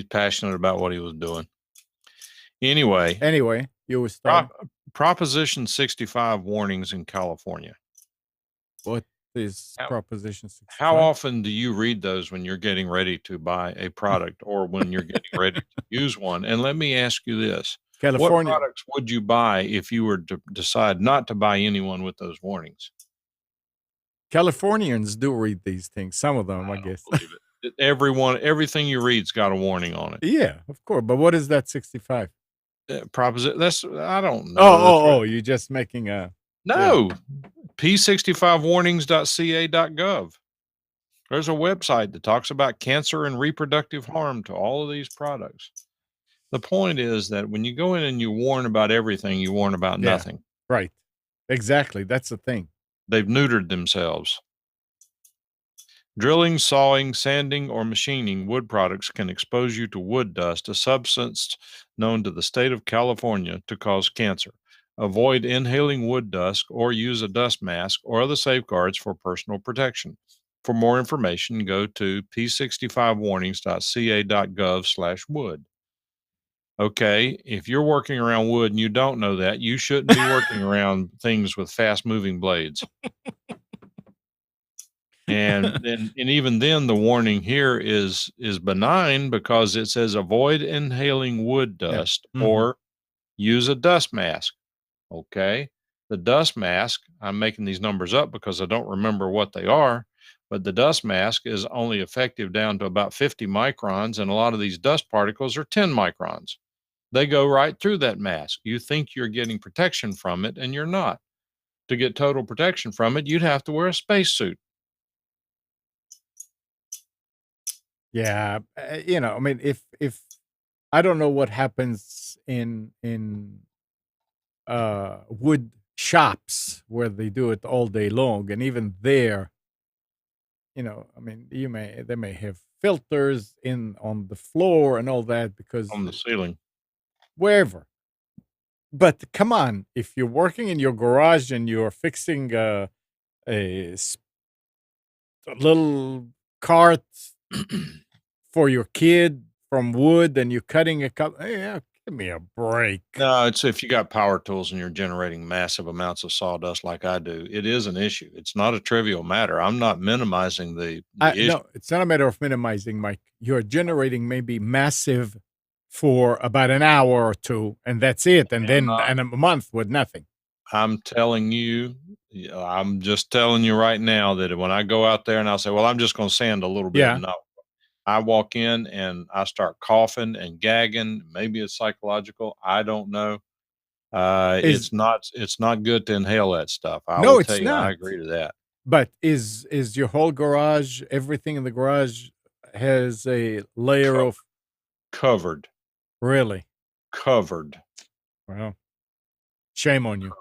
passionate about what he was doing. Anyway, Anyway, you were starting. Prop, Proposition 65 warnings in California. What is How, Proposition how 65? often do you read those when you're getting ready to buy a product or when you're getting ready to use one? And let me ask you this. What California products would you buy if you were to decide not to buy anyone with those warnings? Californians do read these things, some of them, I I don't guess. believe it. Everything you read's got a warning on it. Yeah, of course, but what is that 65? Proposition. That's I don't Oh, know. That's right. oh, you're just making a yeah. No, p65warnings.ca.gov. There's a website that talks about cancer and reproductive harm to all of these products. The point is that when you go in and you warn about everything, you warn about Yeah, nothing. right. Exactly, that's the thing. They've neutered themselves. Drilling, sawing, sanding, or machining wood products can expose you to wood dust, a substance known to the state of California to cause cancer. Avoid inhaling wood dust or use a dust mask or other safeguards for personal protection. For more information, go to p65warnings.ca.gov/wood. Okay, if you're working around wood and you don't know that, you shouldn't be working around things with fast moving blades. And even then the warning here is benign because it says avoid inhaling wood Yeah. dust Mhm. or use a dust mask. Okay. The dust mask, I'm making these numbers up because I don't remember what they are, but the dust mask is only effective down to about 50 microns, and a lot of these dust particles are 10 microns. They go right through that mask. You think you're getting protection from it, and you're not. To get total protection from it, you'd have to wear a spacesuit. Yeah, I mean, if I don't know what happens in wood shops where they do it all day long, and even there, I mean, they may have filters in on the floor and all that because On the ceiling. wherever. But come on, if you're working in your garage and you're fixing a a little cart for your kid from wood and you're cutting a cup, yeah, give me a break. No, it's if you got power tools and you're generating massive amounts of sawdust like I do, it is an issue. It's not a trivial matter. I'm not minimizing the issue. No, it's not a matter of minimizing, Mike. You're generating maybe massive for about an hour or two, and that's it. And I'm then not. and a month with nothing. I'm telling you, I'm just telling you right now that when I go out there and I'll say, "Well, I'm just going to sand a little bit," Yeah. no, I walk in and I start coughing and gagging. Maybe it's psychological. I don't know. Is It's not good to inhale that stuff. I No, will tell it's you, I not. agree to that. But is your whole garage, everything in the garage has a layer Co- of covered, really? covered. Well, shame on you.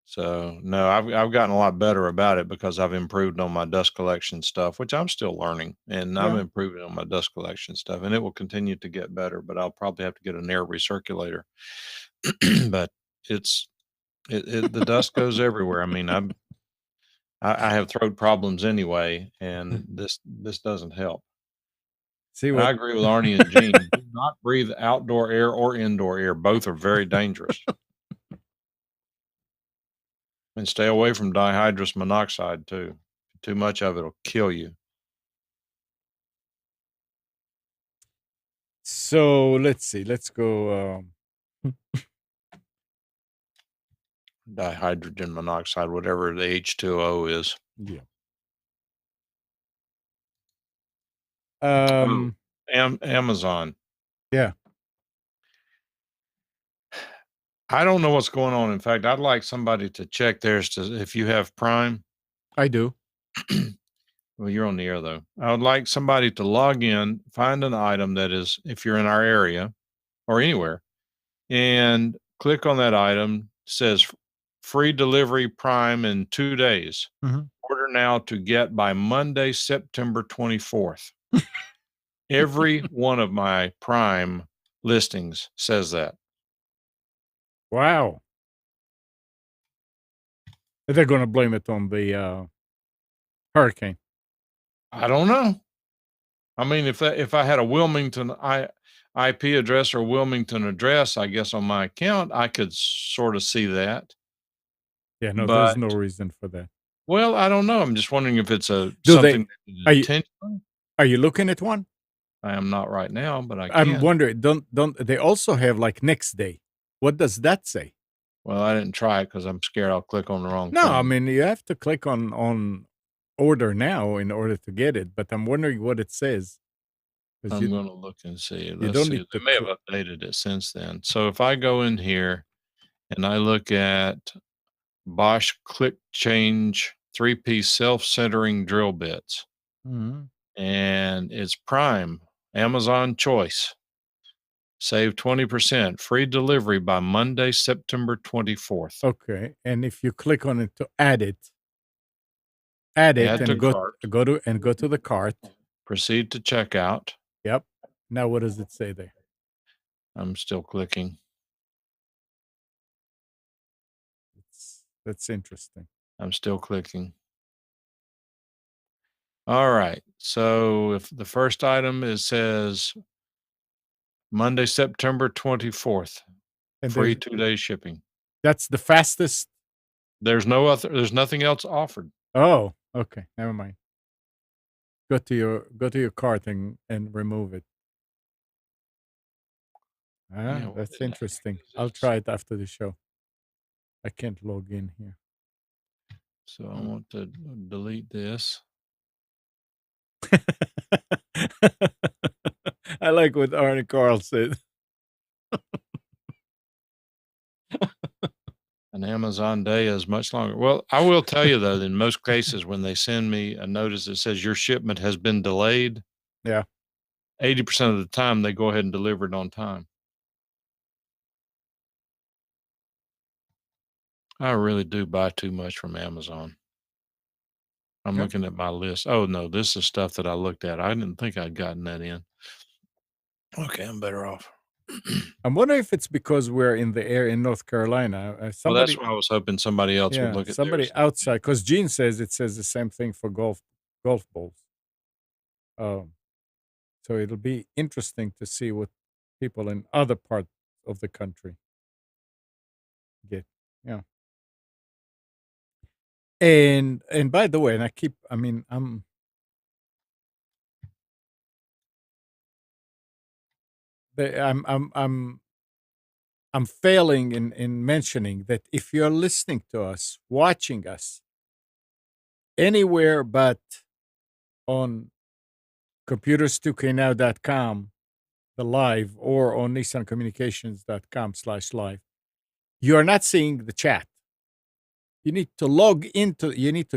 So no, I've gotten a lot better about it because I've improved on my dust collection stuff, which I'm still learning, and I'm Yeah. improving on my dust collection stuff, and it will continue to get better. But I'll probably have to get an air recirculator. But it's the dust goes everywhere. I mean, I have throat problems anyway, and this doesn't help. See And I what agree with Arnie and Gene. Do not breathe outdoor air or indoor air. Both are very dangerous. And stay away from dihydrous monoxide too. Too much of it'll kill you. So let's see. Let's go. Dihydrogen monoxide, whatever the H2O is. Yeah. Oh, Um. Amazon. Yeah, I don't know what's going on. In fact, I'd like somebody to check theirs to if you have Prime. I do. Well, you're on the air though. I would like somebody to log in, find an item that is, if you're in our area or anywhere, and click on that item. Says free delivery Prime in 2 days. Mhm. Order now to get by Monday, September 24th. Every one of my Prime listings says that. Wow. They're going to blame it on the hurricane. I don't know. I mean, if I had a Wilmington IP address or Wilmington address, I guess on my account, I could sort of see that. Yeah, no, there's But no reason for that. well, I don't know. I'm just wondering if it's a Do they? something that is Are you intentional. are you looking at one? I am not right now, but I I'm can. wondering. Don't they also have like next day? What does that say? Well, I didn't try it because I'm scared I'll click on the wrong No, I thing. mean you have to click on order now in order to get it. But I'm wondering what it says because I'm going to look and see. you Let's don't see. need They to. may have updated it since then. So if I go in here and I look at Bosch Click Change 3-piece self-centering drill bits, Mhm. and it's Prime, Amazon Choice. Save 20%, free delivery by Monday, September 24th. Okay, and if you click on it to add it, Add it Add to and cart. go to the cart. Proceed to checkout. Yep. Now what does it say there? I'm still clicking. That's interesting. I'm still clicking. All right. So if the first item says Monday, September 24th, And free 2 day shipping. that's the fastest. There's nothing else offered. Oh, okay. Never mind. Go to your cart and remove it. Yeah, Ah, what that's in the heck interesting. is I'll this? try it after the show. I can't log in here. So I Mm. want to delete this. I like what Arne Carl said. An Amazon day is much longer. Well, I will tell you though, in most cases, when they send me a notice that says your shipment has been delayed, Yeah. 80% of the time they go ahead and deliver it on time. I really do buy too much from Amazon. I'm Yep. looking at my list. Oh no, this is stuff that I looked at. I didn't think I'd gotten that in. Okay, I'm better off. I'm wondering if it's because we're in the air in North Carolina. Well, that's Somebody, why I was hoping somebody else would yeah, look at somebody theirs. outside, because Gene says it says the same thing for golf balls. Um, so it'll be interesting to see what people in other parts of the country get. Yeah. And by the way, and I mean, the- I'm failing in mentioning that if you're listening to us, watching us anywhere but on computers2know.com, the live, or on nissancommunications.com/live, you are not seeing the chat. You need to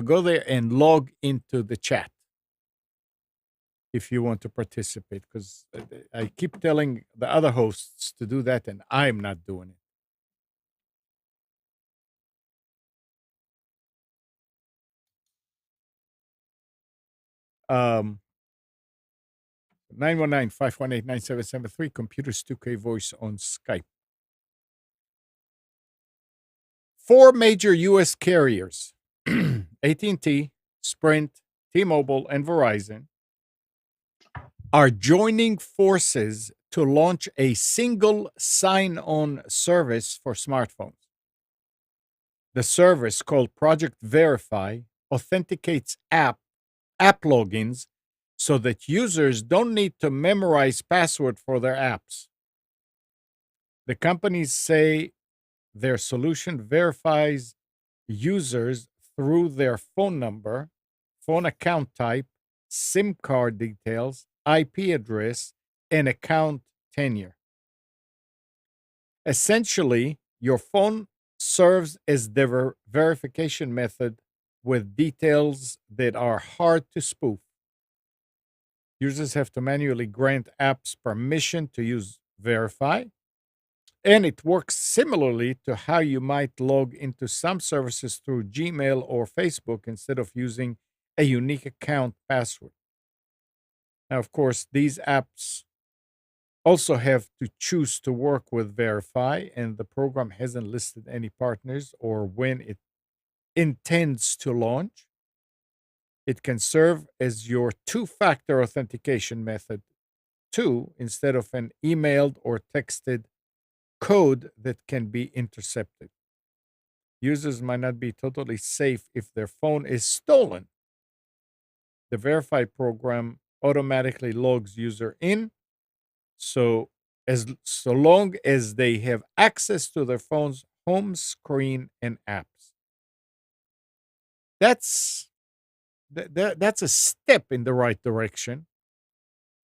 go there and log into the chat if you want to participate, because I keep telling the other hosts to do that and I'm not doing it. 919-518-9773, Computers 2K Voice on Skype. 4 major U.S. carriers, AT&T, Sprint, T-Mobile, and Verizon, are joining forces to launch a single sign-on service for smartphones. The service, called Project Verify, authenticates app logins so that users don't need to memorize password for their apps. The companies say their solution verifies users through their phone number, phone account type, SIM card details, IP address, and account tenure. Essentially, your phone serves as the verification method with details that are hard to spoof. Users have to manually grant apps permission to use Verify, and it works similarly to how you might log into some services through Gmail or Facebook instead of using a unique account password. Now, of course, these apps also have to choose to work with Verify, and the program hasn't listed any partners or when it intends to launch. It can serve as your two-factor authentication method too, instead of an emailed or texted code that can be intercepted. Users might not be totally safe if their phone is stolen. The Verify program automatically logs user in, so so long as they have access to their phone's home screen and apps. That's that's a step in the right direction.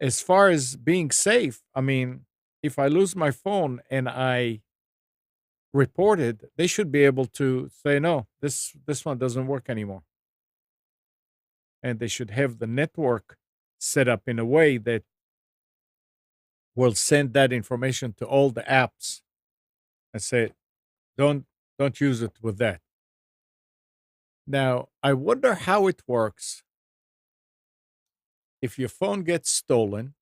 As far as being safe, I mean, if I lose my phone and I report it, they should be able to say no, this one doesn't work anymore. And they should have the network set up in a way that will send that information to all the apps and say don't don't use it with that. Now, I wonder how it works if your phone gets stolen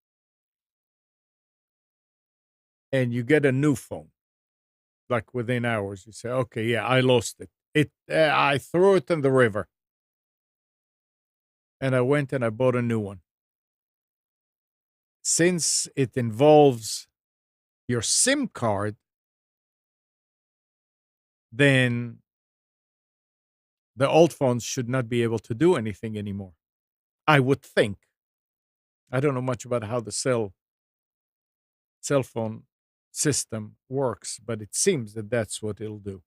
and you get a new phone, like within hours. You say, "Okay, yeah, I lost it. I threw it in the river, and I went and I bought a new one." Since it involves your SIM card, then the old phones should not be able to do anything anymore. I would think. I don't know much about how the cell phone system works, but it seems that that's what it'll do.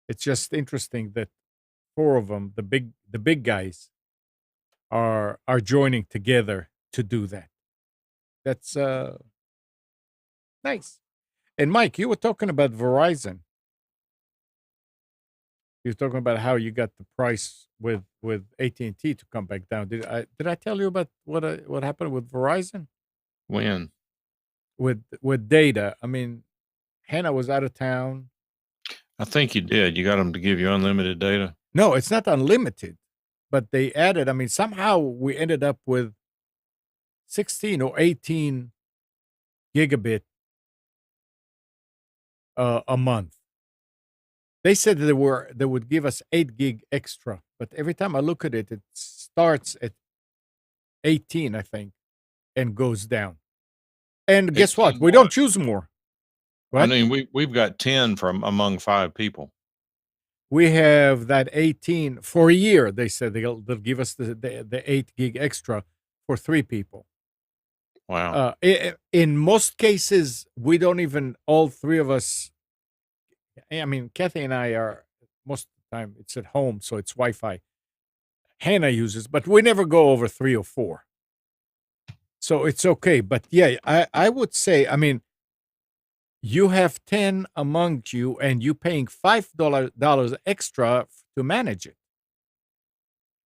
It's just interesting that four of them, the big guys, are joining together to do that. That's nice. And Mike, you were talking about Verizon. You were talking about how you got the price with AT&T to come back down. Did I tell you about what happened with Verizon When? with data? I mean, Hannah was out of town. I think you did. You got them to give you unlimited data. No, it's not unlimited, but they added. I mean, somehow we ended up with 16 or 18 gigabit a month. They said they would give us 8 gig extra, but every time I look at it, it starts at 18, I think, and goes down. And guess what? 18 We don't what? choose more. I What? mean, we've got 10 from among 5 people. We have that 18 for a year. They said they'll give us the 8 gig extra for 3 people. Wow. In most cases, we don't even all three of us. I mean, Kathy and I are most of the time it's at home, so it's Wi-Fi. Hannah uses, but we never go over 3 or 4. So it's okay. But yeah, I would say, I mean, you have 10 among you and you paying $5 extra to manage it.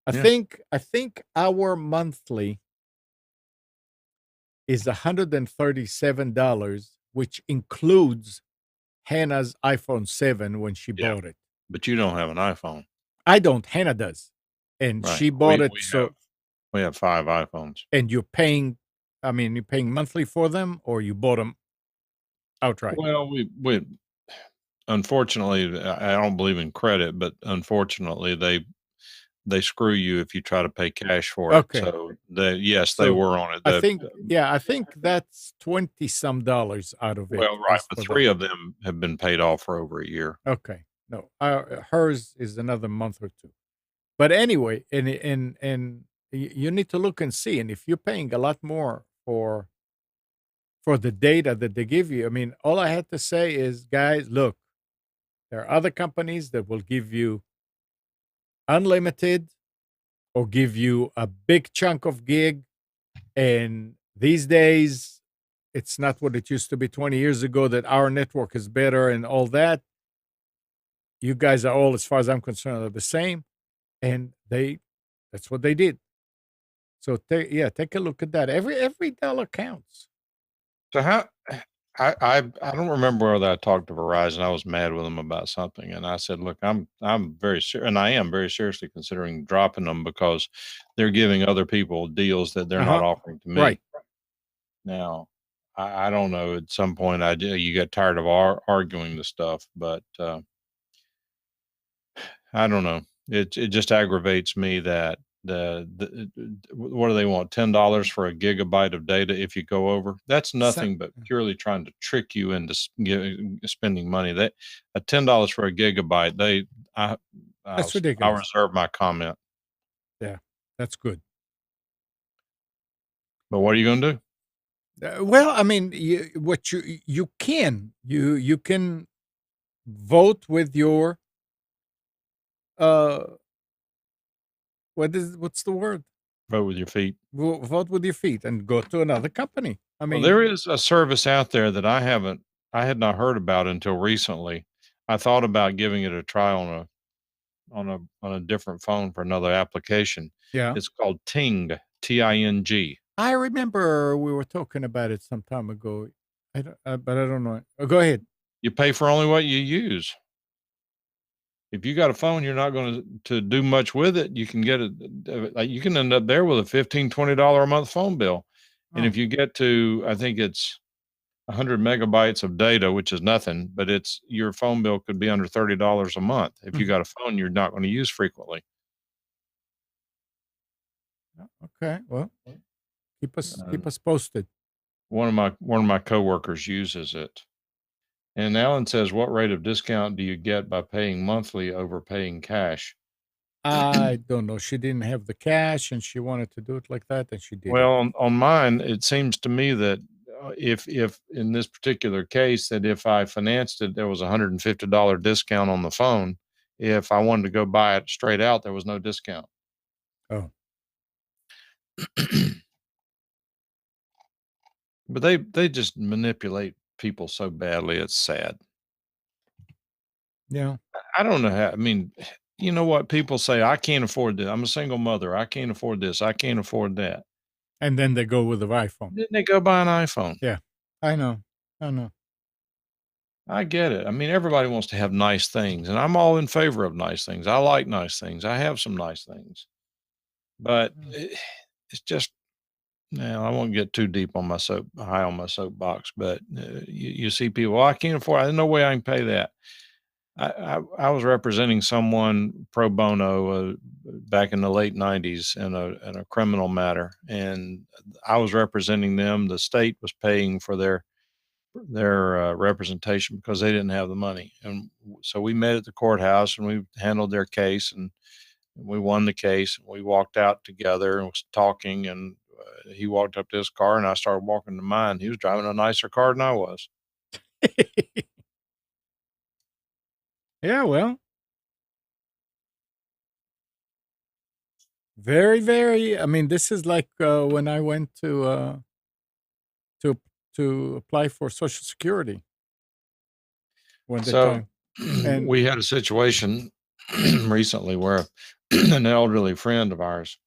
I Yeah. think I think our monthly is $137, which includes Hannah's iPhone 7 when she Yeah. bought it. But you don't have an iPhone. I don't, Hannah does. And Right. she bought We it, we have so we have 5 iPhones. and you're paying, I mean, you're paying monthly for them or you bought them outright? Well, we unfortunately, I don't believe in credit, but unfortunately, they screw you if you try to pay cash for it. Okay. So they So were on it. I think, yeah, I think that's 20 some dollars out of it Well, right, is but for that. 3 of them have been paid off for over a year. Okay. No, hers is another month or two. But anyway, and you need to look and see. And if you're paying a lot more for the data that they give you, I mean, all I had to say is, guys, look, there are other companies that will give you unlimited or give you a big chunk of gig. And these days, it's not what it used to be 20 years ago that our network is better and all that. You guys are all, as far as I'm concerned, are the same. And that's what they did. So take a look at that. Every dollar counts. So how I don't remember whether I talked to Verizon. I was mad with them about something, and I said, "Look, I'm very and I am very seriously considering dropping them because they're giving other people deals that they're not Uh-huh. offering to Right. me." Now, I don't know. At some point, you get tired of arguing the stuff, but I don't know. It just aggravates me that what do they want? $10 for a gigabyte of data if you go over? That's So, nothing but purely trying to trick you into spending money. That at $10 for a gigabyte, I that's I'll ridiculous. reserve my comment. Yeah. That's good. But what are you going to do? Well, I mean, you can vote with your uh what's the word? Vote with your feet. Vote with your feet and go to another company. I Well, there mean, is a service out there that I had not heard about until recently. I thought about giving it a try on a different phone for another application. yeah. It's called Ting, Ting. I remember we were talking about it some time ago. But I don't know. Go ahead. You pay for only what you use. If you got a phone, you're not going to do much with it. You can get it. Like you can end up there with a $15, $20 a month phone bill. And Oh, if you get to, I think it's 100 megabytes of data, which is nothing, but it's your phone bill could be under $30 a month. If you mhm. got a phone you're not going to use frequently. Okay. Well, Uh, keep us posted. one of my coworkers uses it. And Alan says, "What rate of discount do you get by paying monthly over paying cash?" I don't know. She didn't have the cash and she wanted to do it like that, and she did it. Well, on mine, it seems to me that if in this particular case that if I financed it, there was a $150 discount on the phone. If I wanted to go buy it straight out, there was no discount. Oh, But they just manipulate people so badly. It's sad. yeah. I don't know how. I mean, you know what people say? I can't afford this. I'm a single mother. I can't afford this. I can't afford that. And then they go with the iPhone. Then they go buy an iPhone. Yeah. I know. I know. I get it. I mean, everybody wants to have nice things, and I'm all in favor of nice things. I like nice things. I have some nice things, but Mm. it's just now I won't get too deep on my soap high on my soapbox. But you see people, well, I can't afford. There's no way I can pay that. I was representing someone pro bono back in the late '90s in a criminal matter, and I was representing them. The state was paying for their representation because they didn't have the money. And so we met at the courthouse and we handled their case and we won the case. And we walked out together and was talking. And he walked up to his car and I started walking to mine. He was driving a nicer car than I was. Yeah, well, very, very. I mean, this is like when I went to apply for Social Security when the So time and we had a situation recently where an elderly friend of ours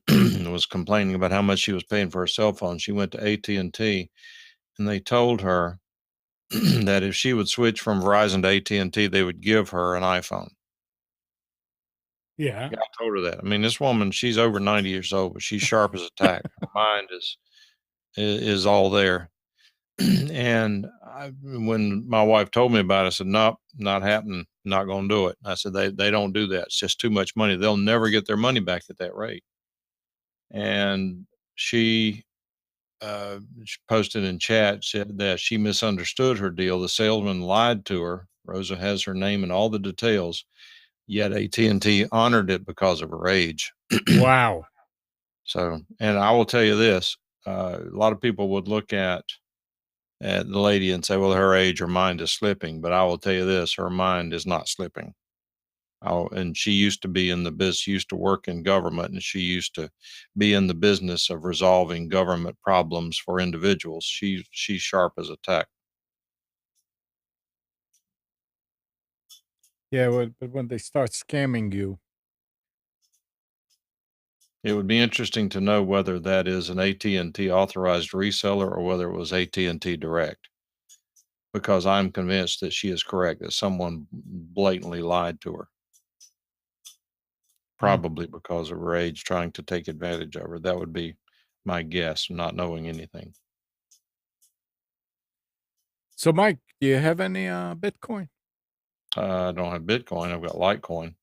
was complaining about how much she was paying for her cell phone. She went to AT&T and they told her that if she would switch from Verizon to AT&T, they would give her an iPhone. yeah, Yeah, I told her that. I mean, this woman, she's over 90 years old, but she's sharp as a tack. Her mind is all there. And when my wife told me about it, I said, "Nope, not happening. Not going to do it." I said, "They don't do that. It's just too much money. They'll never get their money back at that rate." And she she posted in chat said that she misunderstood her deal. The salesman lied to her. Rosa has her name and all the details. Yet AT&T honored it because of her age. wow. So, and I will tell you this: a lot of people would look at the lady and say, "Well, her age, her mind is slipping." But I will tell you this: her mind is not slipping. And she used to be in the business, used to work in government, and she used to be in the business of resolving government problems for individuals. She's sharp as a tack. Yeah, well, but when they start scamming you, It would be interesting to know whether that is an AT&T authorized reseller or whether it was AT&T direct, because I'm convinced that she is correct, that someone blatantly lied to her, mm. probably because of her age, trying to take advantage of her. That would be my guess, not knowing anything. So, Mike, do you have any Bitcoin? I don't have Bitcoin. I've got Litecoin.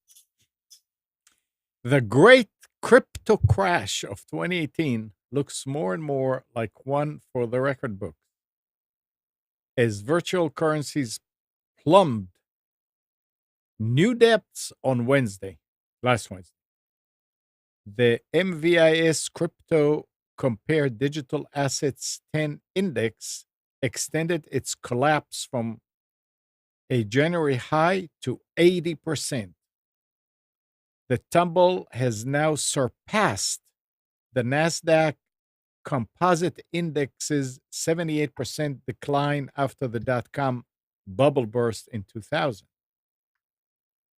The great crypto crash of 2018 looks more and more like one for the record book as virtual currencies plumbed new depths on last Wednesday. The MVIS Crypto Compare Digital Assets 10 Index extended its collapse from a January high to 80%. The tumble has now surpassed the NASDAQ Composite Index's 78% decline after the dot-com bubble burst in 2000.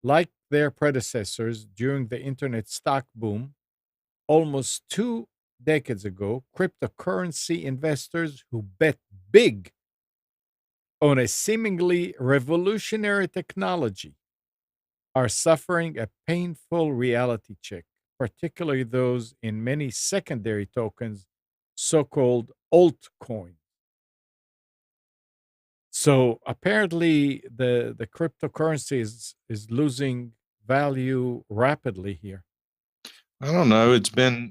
Like their predecessors during the internet stock boom, almost 2 decades ago, cryptocurrency investors who bet big on a seemingly revolutionary technology are suffering a painful reality check, particularly those in many secondary tokens, so called altcoins. So apparently, the cryptocurrency is losing value rapidly here. I don't know.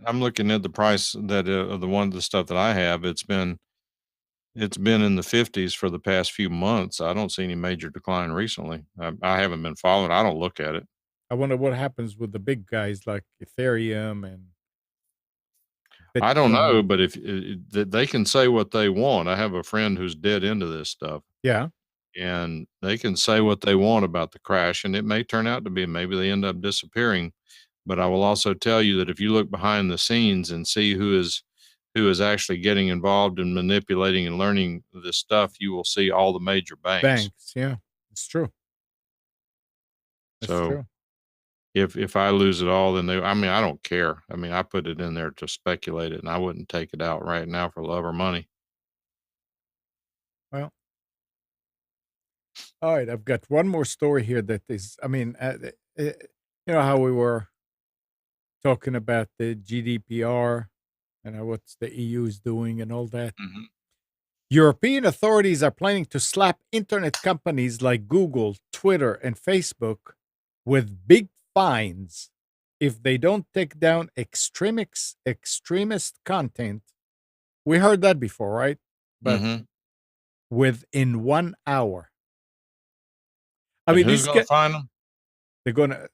I'm looking at the price that of the stuff that I have. It's been in the 50s for the past few months. I don't see any major decline recently. I haven't been following. I don't look at it. I wonder what happens with the big guys like Ethereum and I don't know, Bitcoin. but if they can say what they want. I have a friend who's dead into this stuff, Yeah, and they can say what they want about the crash, and it may turn out to be maybe they end up disappearing. But I will also tell you that if you look behind the scenes and see who is actually getting involved in manipulating and learning this stuff, you will see all the major banks. banks. Yeah, it's true. That's So true. if I lose it all, then I mean, I don't care. I mean, I put it in there to speculate it, and I wouldn't take it out right now for love or money. Well, all right. I've got one more story here that is, you know how we were talking about the GDPR and what's the EU is doing and all that. Mhm. European authorities are planning to slap internet companies like Google, Twitter, and Facebook with big fines if they don't take down extremist content. We heard that before, right? But Mhm. within 1 hour. I And mean, who's these gonna guys, find them? they're gonna.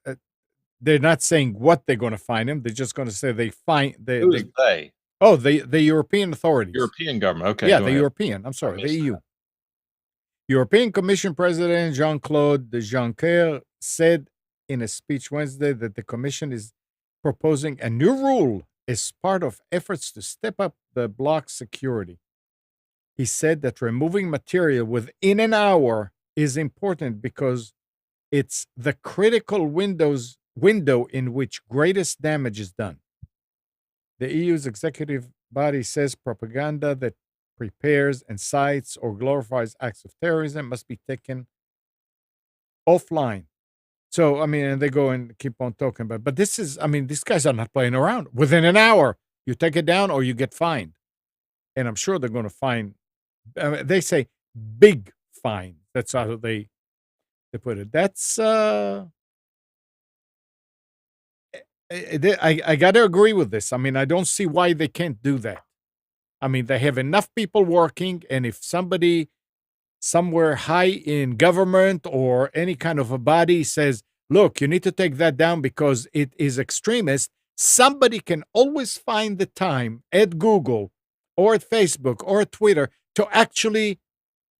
They're not saying what they're gonna find him. They're just gonna say they find Who is they? the European authorities. European government. Okay, Yeah, go the ahead. European. I'm I sorry, the missed EU. that. European Commission President Jean-Claude Juncker said in a speech Wednesday that the Commission is proposing a new rule as part of efforts to step up the block's security. He said that removing material within an hour is important because it's the critical window in which greatest damage is done. The EU's executive body says propaganda that prepares, incites, or glorifies acts of terrorism must be taken offline. So, I mean, and they go and keep on talking about, but this is, I mean, these guys are not playing around. Within an hour, you take it down or you get fined. And I'm sure they're going to fine, they say big fine. That's how they put it. That's, I got to agree with this. I mean, I don't see why they can't do that. I mean, they have enough people working, and if somebody somewhere high in government or any kind of a body says, look, you need to take that down because it is extremist, somebody can always find the time at Google or at Facebook or at Twitter to actually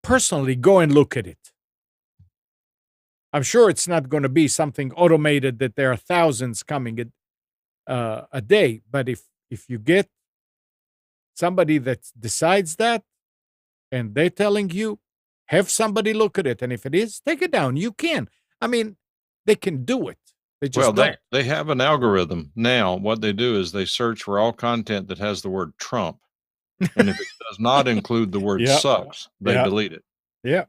personally go and look at it. I'm sure it's not going to be something automated that there are thousands coming a day, but if you get somebody that decides that and they're telling you, have somebody look at it. And if it is, take it down. You can. I mean, they can do it. They Well, just they don't. they have an algorithm now. What they do is they search for all content that has the word Trump, and if it does not include the word Yeah. sucks, they Yeah. delete it. Yeah.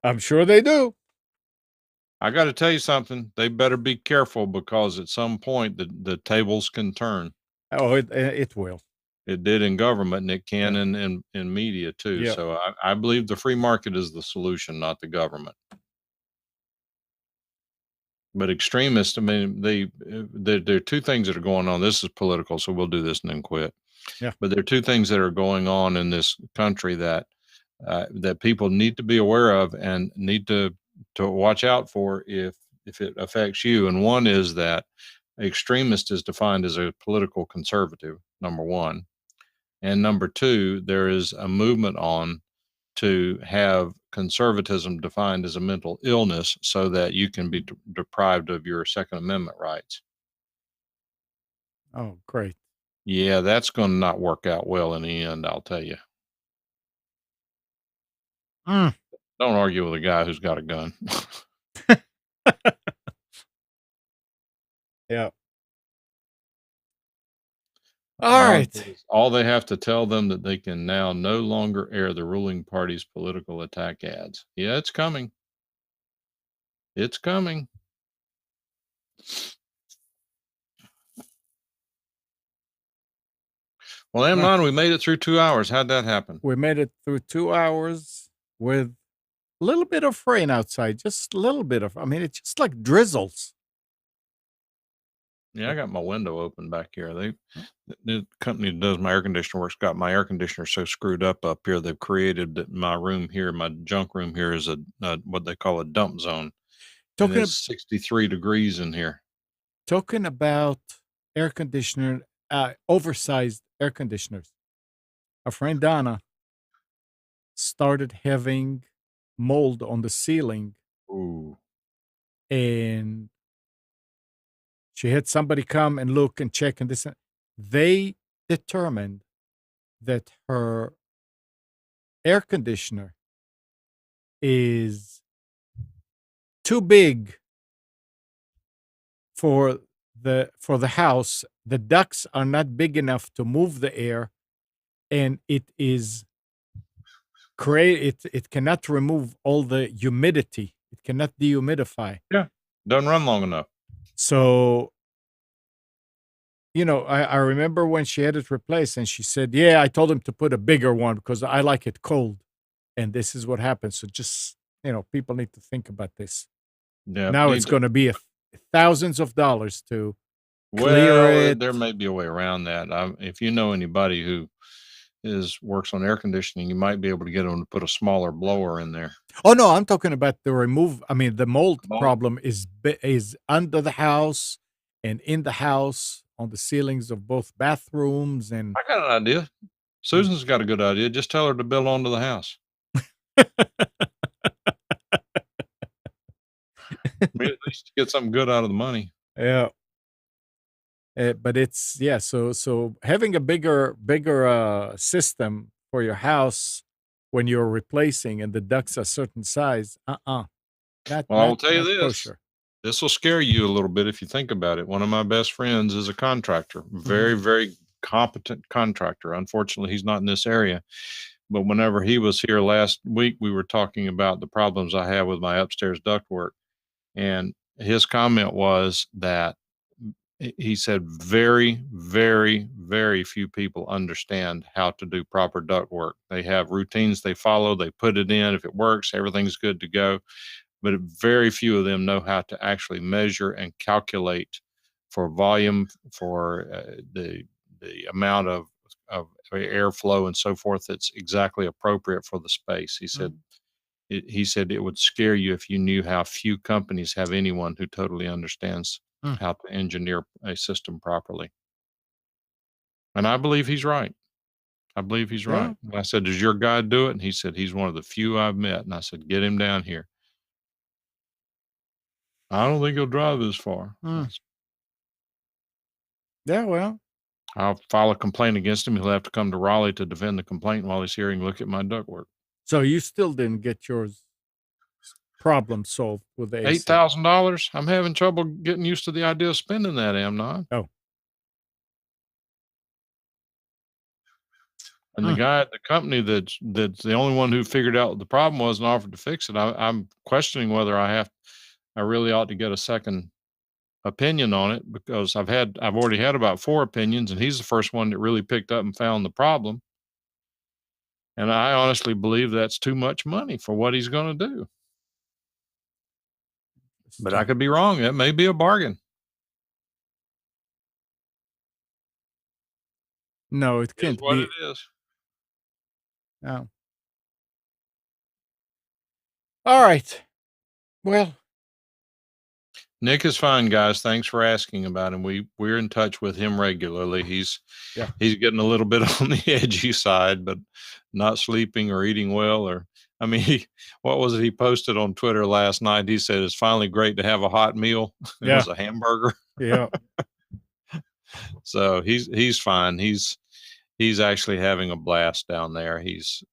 I'm sure they do. I got to tell you something. They better be careful because at some point the tables can turn. Oh, it will. It did in government, and it can Yeah. in media too. Yeah. So I believe the free market is the solution, not the government. But extremists, I mean, there are two things that are going on. This is political, so we'll do this and then quit. Yeah. But there are two things that are going on in this country that people need to be aware of and need to watch out for if it affects you. And one is that extremist is defined as a political conservative. Number one, and number two, there is a movement on to have conservatism defined as a mental illness so that you can be deprived of your Second Amendment rights. Oh, great. Yeah, that's going to not work out well in the end, I'll tell you. Mm. Don't argue with a guy who's got a gun. Yeah. All right. All they have to tell them that they can now no longer air the ruling party's political attack ads. Yeah, it's coming. It's coming. Well, Huh. M9, we made it through 2 hours. How'd that happen? We made it through 2 hours with a little bit of rain outside, just a little bit of, I mean, it's just like drizzles. Yeah, I But got my window open back here. mm, The company that does my air conditioner work's got my air conditioner so screwed up here. They've created that my room here, my junk room here, is a what they call a dump zone, and talking it's 63 degrees in here. talking about air conditioner, oversized air conditioners. A friend Donna started having mold on the ceiling, Ooh, and she had somebody come and look and check and this. They determined that her air conditioner is too big for the house. The ducts are not big enough to move the air, and it cannot remove all the humidity. It cannot dehumidify. yeah, doesn't run long enough. So, I remember when she had it replaced and she said, "Yeah, I told him to put a bigger one because I like it cold." And this is what happens. So just, people need to think about this. Yeah, Now it's need to. going to be thousands of dollars to clear Well, it. there may be a way around that. If you know anybody who is works on air conditioning, you might be able to get them to put a smaller blower in there. Oh no, I'm talking about the remove. I mean, the mold Well, problem is under the house and in the house on the ceilings of both bathrooms and I got an idea. Susan's got a good idea. Just tell her to build onto the house. I mean, at least you get something good out of the money. yeah. But it's yeah. So having a bigger system for your house when you're replacing and the ducts are certain size, not Well, I not will tell you not this. kosher. This will scare you a little bit if you think about it. One of my best friends is a contractor, Mhm. very, very competent contractor. Unfortunately, he's not in this area. But whenever he was here last week, we were talking about the problems I have with my upstairs ductwork. And his comment was that he said very, very, very few people understand how to do proper duct work. They have routines they follow, they put it in. If it works, everything's good to go. But very few of them know how to actually measure and calculate for volume, for the amount of airflow and so forth that's exactly appropriate for the space. Mm, He said it would scare you if you knew how few companies have anyone who totally understands mm. how to engineer a system properly. And I believe he's right. I believe he's Yeah. right. And I said, "Does your guy do it?" And he said, "He's one of the few I've met." And I said, "Get him down here." I don't think he'll drive this far. Mm. Yeah. Well, I'll file a complaint against him. He'll have to come to Raleigh to defend the complaint while he's here and look at my ductwork. so you still didn't get yours problem solved with the AC. $8,000. I'm having trouble getting used to the idea of spending that, am not? Oh. And the Mm. guy at the company that's the only one who figured out what the problem was and offered to fix it. I'm questioning whether I really ought to get a second opinion on it because I've already had about 4 opinions, and he's the first one that really picked up and found the problem. And I honestly believe that's too much money for what he's gonna do. But I Interesting. could be wrong. It may be a bargain. No, it It is can't what it be. is. No. All right. Well, Nick is fine, guys. Thanks for asking about him. We're in touch with him regularly. yeah. He's getting a little bit on the edgy side, but not sleeping or eating well. Or I mean, what was it he posted on Twitter last night? He said it's finally great to have a hot meal. It Yeah. was a hamburger. Yeah. So he's fine. He's actually having a blast down there. He's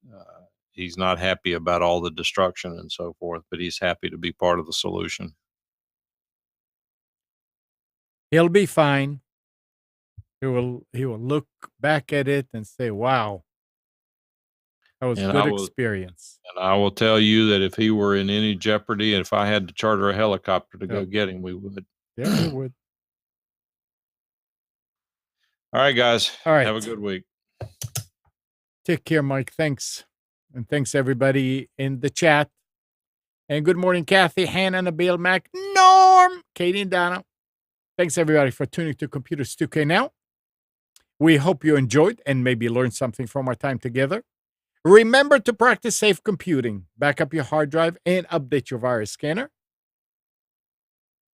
not happy about all the destruction and so forth, but he's happy to be part of the solution. He'll be fine. He will look back at it and say, "Wow, that was And good experience." I will tell you that if he were in any jeopardy and if I had to charter a helicopter to Yeah. go get him, we would. Yeah, it would. All right, guys. All Have a right. good week. Take care, Mike. Thanks. And thanks everybody in the chat. And good morning, Kathy, Hannah, Nabil, Mac, Norm, Katie, and Donna. Thanks everybody for tuning to Computers 2K Now. We hope you enjoyed and maybe learned something from our time together. Remember to practice safe computing. Back up your hard drive and update your virus scanner.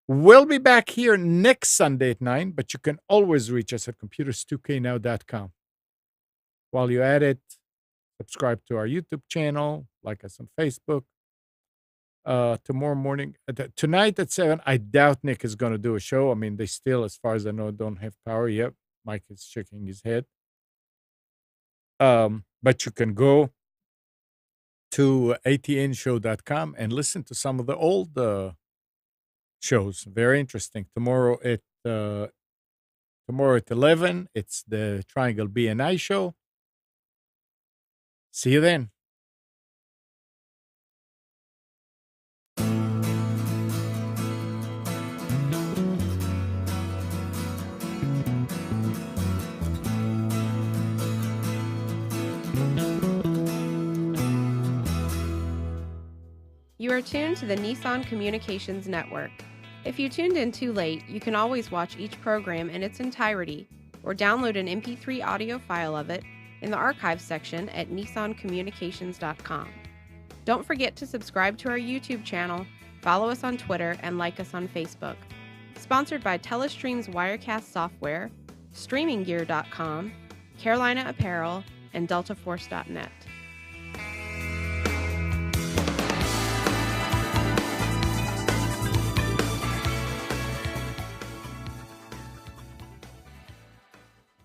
We'll be back here next Sunday at 9, but you can always reach us at computers2know.com. While you're at it, subscribe to our YouTube channel, like us on Facebook. Tomorrow morning, tonight at 7, I doubt Nick is going to do a show. I mean, they still, as far as I know, don't have power yet. Mike is shaking his head. But you can go to atnshow.com and listen to some of the old shows. Very interesting. Tomorrow at 11, it's the Triangle BNI show. See you then. You are tuned to the Nissan Communications Network. If you tuned in too late, you can always watch each program in its entirety or download an MP3 audio file of it in the archives section at nissancommunications.com. Don't forget to subscribe to our YouTube channel, follow us on Twitter, and like us on Facebook. Sponsored by Telestream's Wirecast software, StreamingGear.com, Carolina Apparel, and DeltaForce.net.